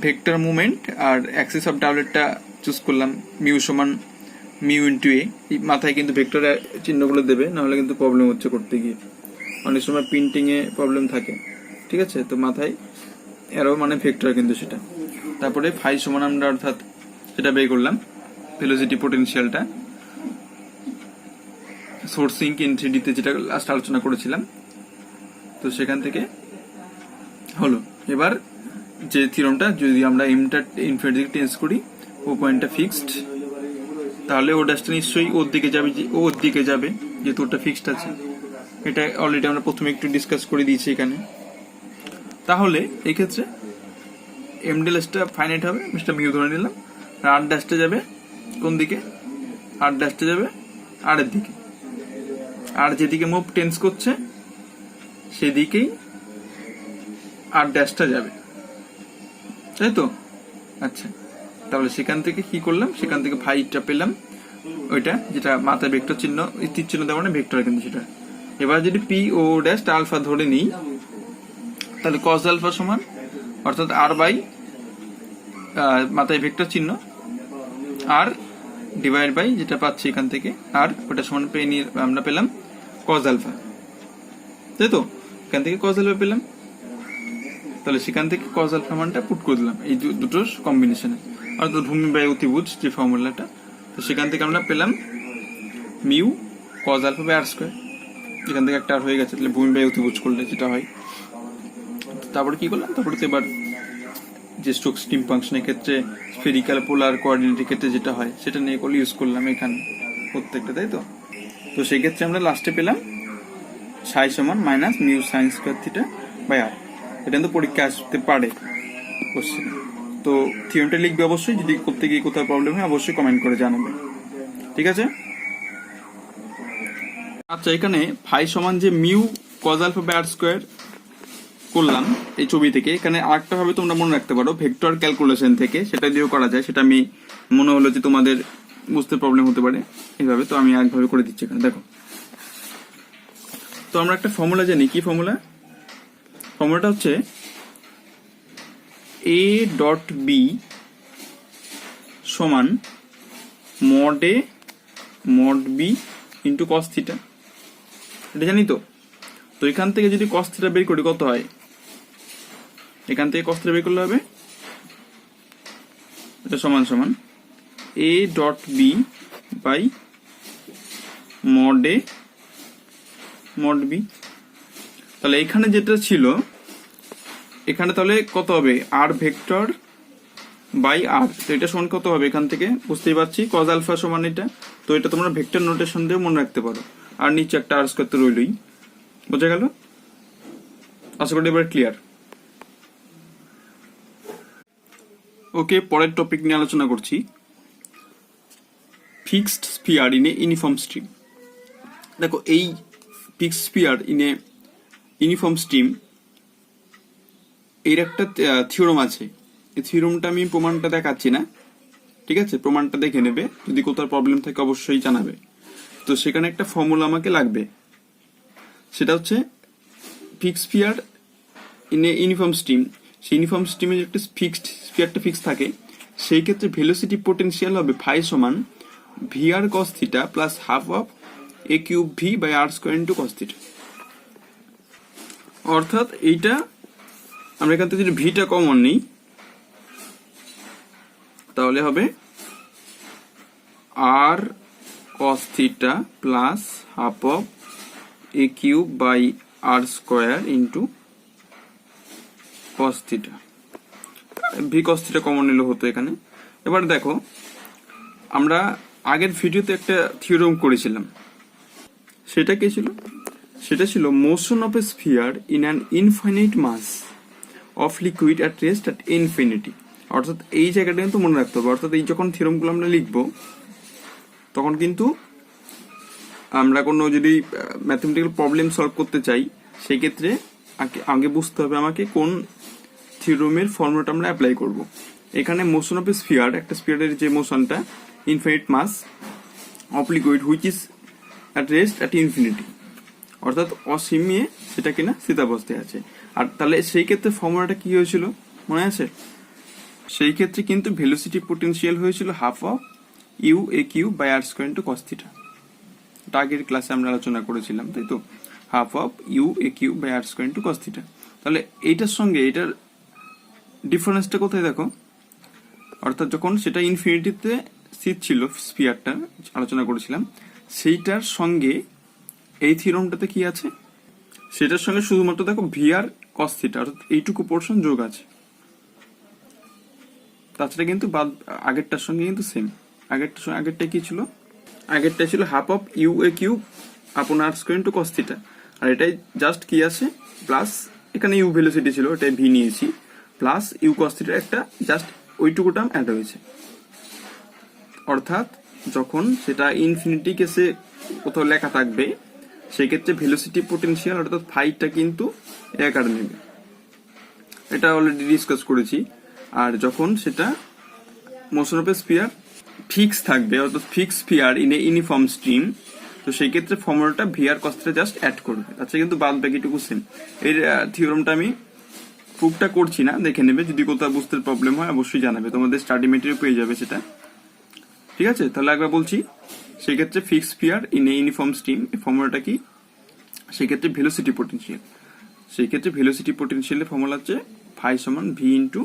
ভেক্টর মুভমেন্ট আর অ্যাক্সিস অফ ডাউলেটটা চুজ করলাম, মিউ সমান মিউ ইন্টু এ, মাথায় কিন্তু ভেক্টর চিহ্নগুলো দেবে, নাহলে কিন্তু প্রবলেম হচ্ছে করতে গিয়ে, অনেক সময় প্রিন্টিংয়ে প্রবলেম থাকে। ঠিক আছে, তো মাথায় এরো মানে ভেক্টর কিন্তু সেটা। তারপরে ফাই সমান আমরা অর্থাৎ সেটা বের করলাম ভেলোসিটি পোটেনশিয়ালটা সোর্সিং ইন 3D তে যেটা লাস্ট আলোচনা করেছিলাম, তো সেখান থেকে হলো। এবার যে থিওরামটা যদি আমরা এমটা ইনফিনিটি দিকে টেন্স করি, ও পয়েন্টটা ফিক্সড, তাহলে ও ড্যাশটা নিশ্চয়ই ওর দিকে যাবে, ওর দিকে যাবে যেহেতু ওটা ফিক্সড আছে। এটা অলরেডি আমরা প্রথমে একটু ডিসকাস করে দিয়েছি এখানে। তাহলে এই ক্ষেত্রে এম ড্যাশটা ফাইনাইট হবে, মিস্টার মিউ ধরে নিলাম, আর আর ড্যাশটা যাবে কোন দিকে, আর ড্যাশটা যাবে আর এর দিকে, আর যেদিকে মুভ টেন্স করছে সেদিকেই আর ড্যাশটা যাবে, তাই তো? আচ্ছা, তাহলে সেখান থেকে কি করলাম, সেখান থেকে ফাইটা পেলাম, ওইটা যেটা মাথায় ভেক্টর চিহ্ন তীর চিহ্ন দেওয়া মানে ভেক্টর কিন্তু সেটা। এবার যদি পি ও ড্যাশ আলফা ধরে নিই, তাহলে কস আলফা সমান অর্থাৎ আর বাই মাথায় ভেক্টর চিহ্ন আর ডিভাইড বাই যেটা পাচ্ছি এখান থেকে আর ওটা সমান পেয়ে নিয়ে আমরা পেলাম কস আলফা, তাই তো? এখান থেকে কস আলফা পেলাম, তাহলে সেখান থেকে কস আলফা মানটা পুট করে দিলাম এই দুটোর কম্বিনেশনে, অর্থাৎ ভূমি বাই অতিভুজ যে ফর্মুলাটা, তো সেখান থেকে আমরা পেলাম mu cos alpha by r square, এখান থেকে একটা আর হয়ে গেছে, তাহলে ভূমি বাই অতিভুজ করলে যেটা হয়। তারপরে কি করলাম, তারপরে তো এবার যে স্টোকস স্টিম ফাংশনের ক্ষেত্রে স্ফেরিক্যাল পোলার কোঅর্ডিনেটের ক্ষেত্রে যেটা হয় সেটা নিয়ে করলে ইউজ করলাম এখানে প্রত্যেকটা, তাই তো? তো সেই ক্ষেত্রে আমরা লাস্টে পেলাম সাই সমান minus mu sine square theta by r. এটা কিন্তু পরীক্ষা আসতে পারে কোশ্চেন, তো থিওরিটা লিখবে অবশ্যই, যদি করতে গিয়ে কোথাও প্রবলেম হয় অবশ্যই কমেন্ট করে জানাবে, ঠিক আছে? আচ্ছা, এখানে ফাই সমান যে mu cos alpha by r square করলাম এই ছবি থেকে, এখানে আরেকটা ভাবে তোমরা মনে রাখতে পারো ভেক্টর ক্যালকুলেশন থেকে, সেটা দিয়েও করা যায়। সেটা আমি মনে হলো যে তোমাদের বুঝতে প্রবলেম হতে পারে এইভাবে, তো আমি একভাবে করে দিচ্ছি এখানে। দেখো, তো আমরা একটা ফর্মুলা জানি, কি ফর্মুলা? ফর্মুলাটা হচ্ছে এ ডট বি সমান mod A mod B into cos theta, এটা জানি তো। তো এখান থেকে যদি কস থিটা বের করি কত হয়, এখান থেকে কস থিটা বের করলে হবে এটা সমান সমান A dot B by mod A mod B. তাহলে এখানে যেটা ছিল এখানে তাহলে কত হবে, আর ভেক্টর বাই আর, তো এটা সমান কত হবে এখান থেকে বুঝতেই পারছি, কজ আলফা সমান এটা, তো এটা তোমরা ভেক্টর নোটেশন দিয়ে মনে রাখতে পারো, আর নিচে একটা আর স্কয়ার তো রইলই, বোঝা গেল? আশা করি এবার ক্লিয়ার। ওকে, পরের টপিক নিয়ে আলোচনা করছি, fixed sphere in a uniform stream. দেখো, এই fixed sphere in a uniform stream এর একটা থিওরাম আছে। এই থিওরামটা আমি প্রমাণটা দেখাচ্ছি না, ঠিক আছে? প্রমাণটা দেখে নেবে, যদি কোথাও প্রবলেম থাকে অবশ্যই জানাবে। তো সেখানে একটা ফর্মুলা আমাকে লাগবে, সেটা হচ্ছে fixed sphere in a uniform stream. সেই ইউনিফর্ম স্ট্রিমে একটা ফিক্সড স্ফিয়ারটা ফিক্স থাকে, সেই ক্ষেত্রে ভেলোসিটি পোটেনশিয়াল হবে ফাই সমান V r cos theta plus half of a cube V by r square into cos theta. অর্থাৎ এইটা আমরা এখান থেকে যদি ভিটা কমন নিই তাহলে হবে r cos theta plus half of a cube by r square into cos theta, v cos theta common নিলে হতো এখানে। এবার দেখো, আমরা আগের ভিডিওতে একটা থিওরাম করেছিলাম, সেটা কি ছিল? সেটা ছিল motion of a sphere in an infinite mass of liquid at rest at infinity. অর্থাৎ এই জায়গাটা কিন্তু মনে রাখতে হবে, অর্থাৎ এই যখন থিওরামগুলো আমরা লিখবো তখন কিন্তু আমরা কোনো যদি ম্যাথমেটিক্যাল প্রবলেম সলভ করতে চাই সেই ক্ষেত্রে আগে বুঝতে হবে আমাকে কোন থিওরামের ফর্মুলাটা আমরা অ্যাপ্লাই করব। এখানে মোশন অফ এ স্ফিয়ার, একটা স্ফিয়ারের যে মোশনটা infinite mass of liquid which is at rest at infinity, অর্থাৎ অসীমে সেটা কিনা স্থিতাবস্থায় আছে। আর তাহলে সেই ক্ষেত্রে ফর্মুলাটা কি হয়েছিল মনে আছে? সেই ক্ষেত্রে কিন্তু ভেলোসিটি পোটেনশিয়াল হয়েছিল half of U a q by r square into cos theta. এটা আগের ক্লাসে আমরা আলোচনা করেছিলাম, তাই তো, half of U a q by r square into cos theta. তাহলে এইটার সঙ্গে এটার ডিফারেন্সটা কোথায় দেখো, অর্থাৎ যখন সেটা ইনফিনিটিতে স্থির ছিল স্পিয়ারটা আলোচনা করেছিলাম, সেইটার সঙ্গে এই থিওরামটাতে কি আছে, সেটার সঙ্গে শুধুমাত্র দেখো ভি আর কস থিটা, অর্থাৎ এইটুকু পোর্শন যোগ আছে। তাছাড়া কিন্তু বাদ আগেরটার সঙ্গে কিন্তু সেম। আগেরটা কি ছিল, আগেরটা ছিল half of U a q upon r square into cos theta, আর এটাই জাস্ট কি আছে প্লাস, এখানে ইউ ভেলোসিটি ছিল এটাই ভি নিয়েছি, প্লাস ইউ কস থিটার একটা জাস্ট ওইটুকু টার্ম অ্যাড হয়েছে। অর্থাৎ যখন সেটা ইনফিনিটি কেসে কোথাও লেখা থাকবে, সেক্ষেত্রে ভেলোসিটি পোটেনশিয়াল অর্থাৎ ফাইটা কিন্তু এক আর নেবে, এটা অলরেডি ডিসকাস করেছি। আর যখন সেটা motion of A spear fix থাকবে, অর্থাৎ fix sphere in a uniform stream, তো সেই ক্ষেত্রে ফর্মুলাটা V r cos theta just add করবে। আচ্ছা, কিন্তু বাদ বাকিটুকু সেম। এর থিওরামটা আমি প্রুফটা করছি না, দেখে নেবে, যদি কোথাও বুঝতে প্রবলেম হয় অবশ্যই জানাবে, তোমাদের স্টাডি মেটেরিয়াল পেয়ে যাবে সেটা, ঠিক আছে। তাহলে একবার বলছি, সেক্ষেত্রে fix sphere in a uniform stream, এই ফর্মুলাটা কি, সেক্ষেত্রে ভেলোসিটি পোটেনশিয়াল, সেই ক্ষেত্রে ভেলোসিটি পোটেনশিয়ালের ফর্মুলা হচ্ছে ফাই সমান v into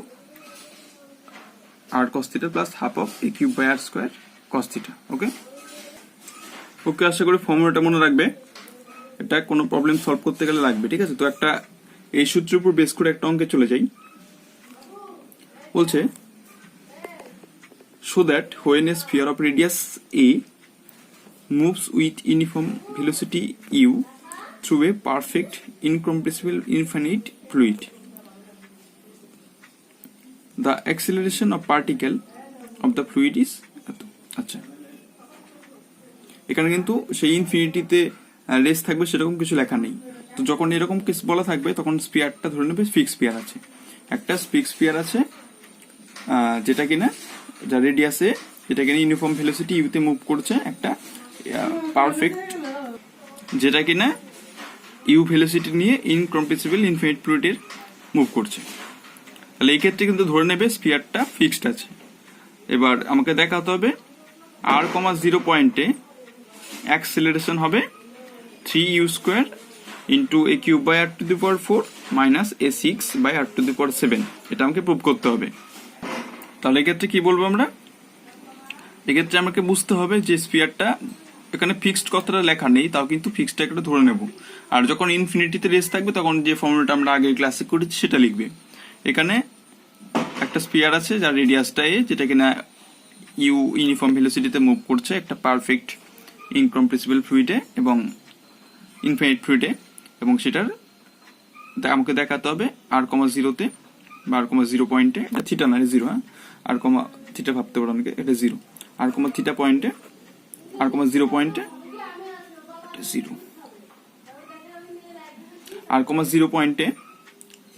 r cos theta plus half of a cube by r square cos theta. Okay okay, আশা করি ফর্মুলাটা মনে রাখবে, এটা কোনো প্রবলেম সলভ করতে গেলে লাগবে, ঠিক আছে। তো একটা এই সূত্রের উপর বেস করে একটা অঙ্কে চলে যাই। বলছে so that when a sphere of radius a moves with uniform velocity u through a perfect incompressible infinite fluid, the acceleration of particle of the fluid is আচ্ছা, এখানে কিন্তু সেই ইনফিনিটিতে রেস থাকবে সেরকম কিছু লেখা নেই। তো যখন এরকম কিছু বলা থাকবে তখন স্পিয়ারটা ধরে নেবে ফিক্স স্পিয়ার আছে, একটা ফিক্স স্পিয়ার আছে যেটা কিনা যা রেডিয়াসে, যেটা কিনা ইউনিফর্ম ভেলোসিটি ইউতে মুভ করছে, একটা পারফেক্ট, যেটা কিনা ইউ ভেলোসিটি নিয়ে ইনকম্প্রেসিবল ইনফিনিট ফ্লুইডের মুভ করছে। তাহলে এই ক্ষেত্রে কিন্তু ধরে নেবে স্পিয়ারটা ফিক্সড আছে। এবার আমাকে দেখাতে হবে আর কমা 0 পয়েন্টে অ্যাক্সেলারেশন হবে 3u square into a cube by r to the power 4 minus a 6 by r to the power 7, এটা আমাকে প্রুভ করতে হবে। তাহলে এক্ষেত্রে কি বলবো আমরা, এক্ষেত্রে আমাকে বুঝতে হবে যে স্পিয়ারটা এখানে ফিক্সড কথাটা লেখা নেই, তাও কিন্তু ফিক্সডটা একটা ধরে নেব। আর যখন ইনফিনিটিতে রেস থাকবে তখন যে ফর্মুলাটা আমরা আগে ক্লাসে করেছি সেটা লিখবে। এখানে একটা স্পিয়ার আছে যার রেডিয়াসটা এ, যেটা কিনা ইউ ইউনিফর্ম ভেলোসিটিতে মুভ করছে একটা পারফেক্ট ইনকম্প্রেসিবল ফ্লুইডে এবং ইনফিনিট ফ্লুইডে, এবং সেটার আমাকে দেখাতে হবে আর কমা 0তে বা আর কমা 0 পয়েন্টে, এটা থিটা না 0, হ্যাঁ, আর কমা থিটা ভাবতে পারো অনেকে, এটা 0, আর কমা থিটা পয়েন্টে, আর কমা 0 পয়েন্টে, এটা 0, আর কমা 0 পয়েন্টে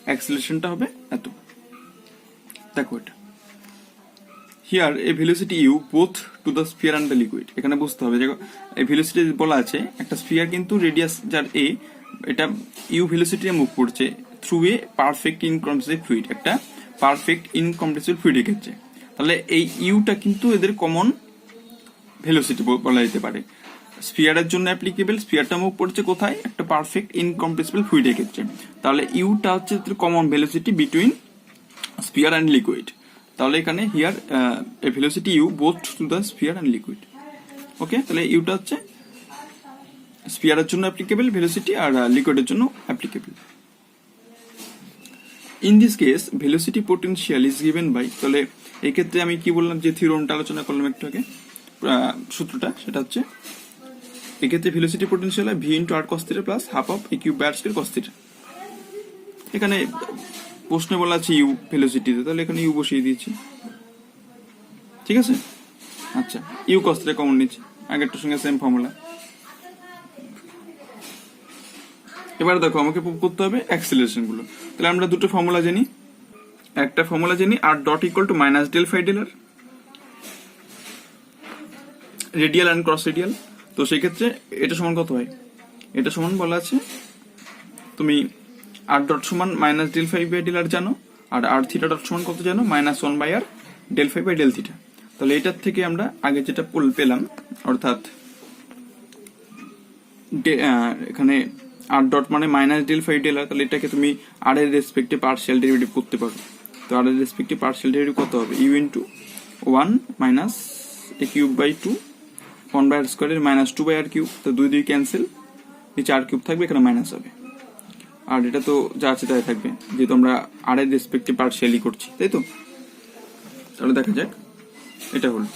অ্যাক্সেলারেশনটা হবে এত। দেখো এটা here a velocity you both to the sphere and the liquid, এখানে বুঝতে হবে যে এই ভেলোসিটি বলা আছে একটা স্ফিয়ার কিন্তু রেডিয়াস যার এ, এটা ইউ ভেলোসিটি মুভ করছে through a perfect incompressible fluid, একটা পারফেক্ট ইনকম্প্রেসিবল ফ্লুইডের ক্ষেত্রে। তাহলে এই ইউটা কিন্তু এদের কমন ভেলোসিটি বলা যেতে পারে। স্ফিয়ারের জন্য অ্যাপ্লিকেবল, স্ফিয়ারটা মুভ করছে কোথায়, একটা পারফেক্ট ইনকম্প্রেসিবল ফ্লুইডের ক্ষেত্রে। তাহলে ইউটা হচ্ছে common velocity between sphere and liquid. তাহলে এখানে here a velocity you both to the sphere and liquid. Okay, তাহলে ইউটা হচ্ছে স্ফিয়ারের জন্য অ্যাপ্লিকেবল ভেলোসিটি আর লিকুইডের জন্য applicable. In this case velocity potential is given by, তাহলে এই ক্ষেত্রে আমি কি বললাম, যে থিওরামটা আলোচনা করলাম একটু আগে, সূত্রটা সেটা হচ্ছে এক্ষেত্রে ভেলোসিটি পোটেনশিয়াল হয় V into r cos theta plus half of a cube by r square cos theta. এখানে প্রশ্নে বলা আছে ইউ ভেলোসিটিতে, তাহলে এখানে ইউ বসিয়ে দিয়েছি, ঠিক আছে। আচ্ছা, ইউ কস থিটা কমন নিচ্ছি, আগেরটার সঙ্গে সেম ফর্মুলা। এবার দেখো আমাকে প্রুভ করতে হবে অ্যাক্সেলারেশন গুলো। তাহলে আমরা দুটো ফর্মুলা জানি, একটা ফর্মুলা জানি r dot equal to minus del phi del r, radial and cross radial. তো সেই ক্ষেত্রে এটা সমান কত হয়, এটা সমান বলা আছে তুমি আর ডট সমান minus del phi by del r জানো, আর আর থিটা ডট সমান কত জানো, -1 by r del phi by del theta. তাহলে এটার থেকে আমরা আগে যেটা পেলাম, অর্থাৎ এখানে আর ডট মানে minus del phi del r, তাহলে এটাকে তুমি আর এর রেসপেক্টে পার্শিয়াল ডেরিভেটিভ করতে পারো। তো আর এর রেসপেক্টে পার্শিয়াল ডেরিভেটিভ কত হবে? U into 1 minus a cube by 2 1 by r স্কোয়ারের মাইনাস 2 বাই আর কিউব। তো 2 2 ক্যান্সেল, নিচে আর কিউব থাকবে, এখানে মাইনাস হবে। আর এটা তো যা আছে তাই থাকবে, যেহেতু আমরা আর এর রেসপেক্টে পার্শিয়ালি করছি, তাই তো। তাহলে দেখা যাক, এটা হলো।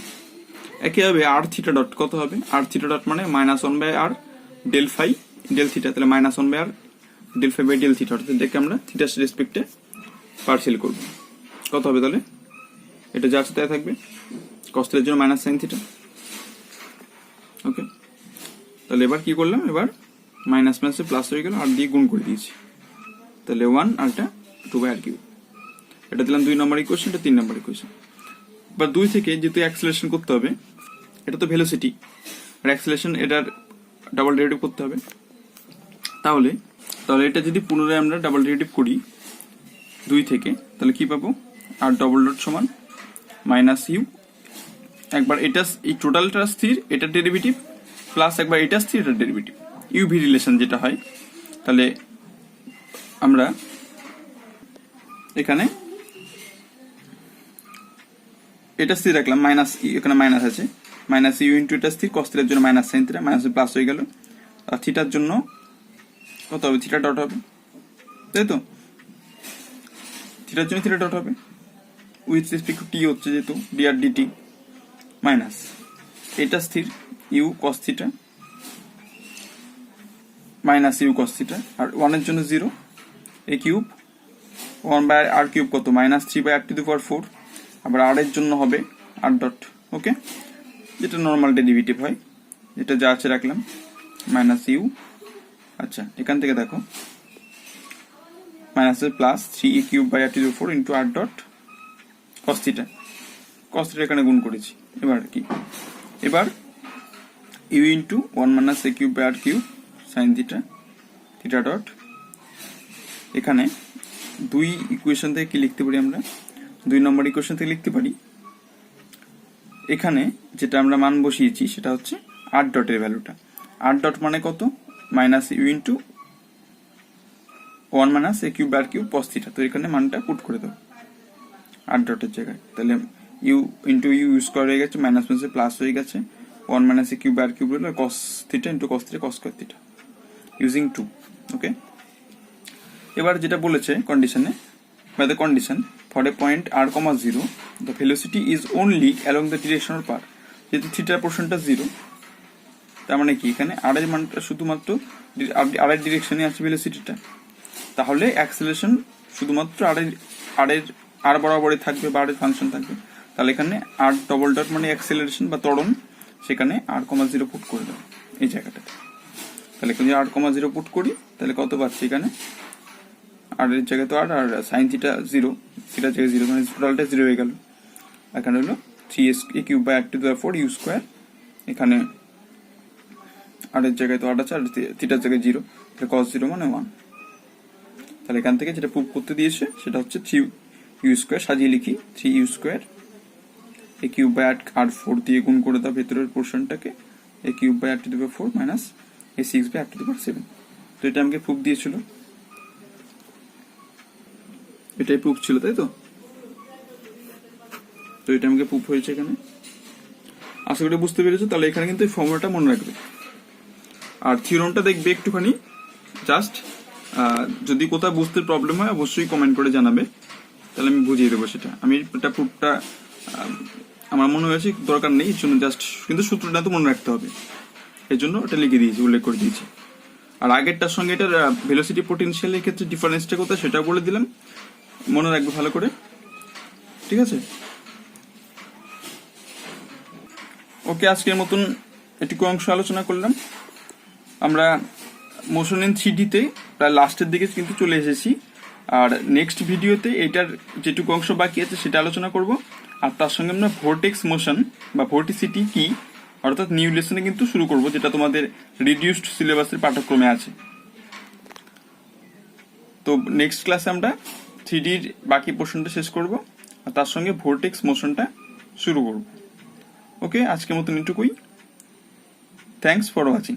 একইভাবে আর থিটা ডট কত হবে? আর থিটা ডট মানে minus 1 by r del phi del theta, তাহলে minus 1 by r del phi by del theta, অর্থাৎ এটাকে আমরা থিটার রেসপেক্টে পার্শিয়াল করবো। কত হবে তাহলে? এটা যা আছে তাই থাকবে, কস থিটার জন্য মাইনাস সাইন থিটা। ওকে, তাহলে এবার কি করলাম? এবার মাইনাস মাইনাসে প্লাস হয়ে গেল, আর দিয়ে গুণ করে দিয়েছি। তাহলে 1 আর এটা 2 বাই আর কিউব। এটা দিলাম 2 নম্বর ইকুয়েশন, এটা 3 নম্বর ইকুয়েশন। এবার 2 থেকে যেহেতু অ্যাক্সেলারেশন করতে হবে, এটা তো ভেলোসিটি, আর অ্যাক্সেলারেশন এটার ডাবল ডেরিভেটিভ করতে হবে। তাহলে এটা যদি পুনরায় আমরা ডাবল ডেরিভেটিভ করি 2 থেকে, তাহলে কি পাবো? আর ডবল ডট সমান মাইনাস ইউ, একবার এটা এই টোটালটা স্থির, এটার ডেরিভেটিভ, প্লাস একবার এটা স্থির, এটার ডেরিভেটিভ, ইউভি রিলেশন যেটা হয়। তাহলে আমরা এখানে এটা স্থির রাখলাম, মাইনাস এখানে মাইনাস আছে, মাইনাস ইউ ইন্টু এটা স্থির, কস থিটার জন্য minus sine theta, minus plus হয়ে গেল। আর থিটার জন্য কত হবে? থিটা ডট হবে, তাই তো। থিটার জন্য থিটা ডট হবে, উইথ রেসপেক্ট টু টি হচ্ছে যেহেতু, ডি আর ডিটি, মাইনাস এটা স্থির, u cos theta minus u cos theta, আর 1 এর জন্য 0, a cube 1 by r cube কত? Minus 3 by r to the power 4। আবার আর এর জন্য হবে আর ডট, ওকে, যেটা নর্মাল ডেরিভেটিভ হয়, যেটা যা আছে রাখলাম, মাইনাস ইউ। আচ্ছা, এখান থেকে দেখো minus plus 3 a cube by r to the 4 into r dot cos theta, cos theta এখানে গুণ করেছি। এবার কি? এবার U into 1 minus a cube by r cube sine theta, theta dot, এখানে 2 ইকুয়েশন থেকে কি লিখতে পারি আমরা? 2 নম্বর ইকুয়েশন থেকে লিখতে পারি, এখানে যেটা আমরা মান বসিয়েছি সেটা হচ্ছে আর ডটের ভ্যালুটা। আর ডট মানে কত? Minus U into 1 minus a cube r cube cos theta. তো এখানে মানটা পুট করে দেবো আর ডটের জায়গায়, তাহলে ইউ ইন্টু ইউ স্কোয়ার হয়ে গেছে, মাইনাস মাইনাসে প্লাস হয়ে গেছে, 1 minus a cube r cube হলো cos theta into cos theta কস স্কোয়ার থিটা ইউজিং 2। ওকে, এবার যেটা বলেছে কন্ডিশনে, by the condition for a point r, 0 the velocity is only along the direction of path, যেহেতু থিটার পোর্শনটা 0, তার মানে কি এখানে আর এর মানটা শুধুমাত্র আর এর ডিরেকশনে আছে ভেলোসিটিটা, তাহলে অ্যাক্সেলারেশন শুধুমাত্র আর বরাবরই থাকবে বা আর এর ফাংশন থাকবে। তাহলে এখানে আর ডবল ডট মানে অ্যাক্সেলারেশন বা ত্বরণ, সেখানে r, 0 পুট করে দেবো এই জায়গাটাতে। তাহলে এখানে r, 0 পুট করি, তাহলে কত পাচ্ছি এখানে? আর এর জায়গায় তো আর সাইন থিটা 0, থিটার জায়গায় 0, মানে টোটালটা 0 হয়ে গেল। এখানে হলো 3 a cube by r to the power 4 u square, এখানে আর এর জায়গায় তো আর আছে, আর থিটার জায়গায় 0, তাহলে cos 0 মানে 1। তাহলে এখান থেকে যেটা প্রুভ করতে দিয়েছে সেটা হচ্ছে 3 ইউ স্কোয়ার, সাজিয়ে লিখি 3 u square a cube by r 4 দিয়ে গুণ করে দাও ভেতরের পোর্শনটাকে, a cube by r to the power 4 minus a 6 by r to the power 7। তো এটা আমাকে প্রুফ দিয়েছিল, এটাই প্রুফ ছিল, তাই তো। তো এটা আমাকে প্রুফ হয়েছে এখানে, আশা করি বুঝতে পেরেছো। তাহলে এখানে কিন্তু এই ফর্মুলাটা মনে রাখবে, আর থিওরামটা দেখবে একটুখানি জাস্ট, যদি কোথাও বুঝতে প্রবলেম হয় অবশ্যই কমেন্ট করে জানাবে, তাহলে আমি বুঝিয়ে দেবো সেটা। আমি এটা প্রুফটা আমার মনে হয়েছে দরকার নেই, এর জন্য জাস্ট কিন্তু সূত্রটা তো মনে রাখতে হবে, এর জন্য ওটা লিখে দিয়েছি, উল্লেখ করে দিয়েছি। আর আগেরটার সঙ্গে এটার ভেলোসিটি পোটেনশিয়ালের ক্ষেত্রে ডিফারেন্সটা কোথায় সেটাও বলে দিলাম, মনে রাখবে ভালো করে, ঠিক আছে। ওকে, আজকের মতন এটুকু অংশ আলোচনা করলাম। আমরা মোশন ইন 3D-তে প্রায় লাস্টের দিকে কিন্তু চলে এসেছি, আর নেক্সট ভিডিওতে এটার যেটুকু অংশ বাকি আছে সেটা আলোচনা করব। আর তার সঙ্গে আমরা ভোর্টেক্স মোশন বা ভোর্টিসিটি কি, অর্থাৎ নিউ লেসনে কিন্তু শুরু করব, যেটা তোমাদের রিডিউসড সিলেবাসের পাঠ্যক্রমে আছে। তো নেক্সট ক্লাসে আমরা 3Dর বাকি পোর্শনটা শেষ করব, আর তার সঙ্গে ভোর্টেক্স মোশনটা শুরু করব। ওকে, আজকের মতন এটুকুই। Thanks for watching.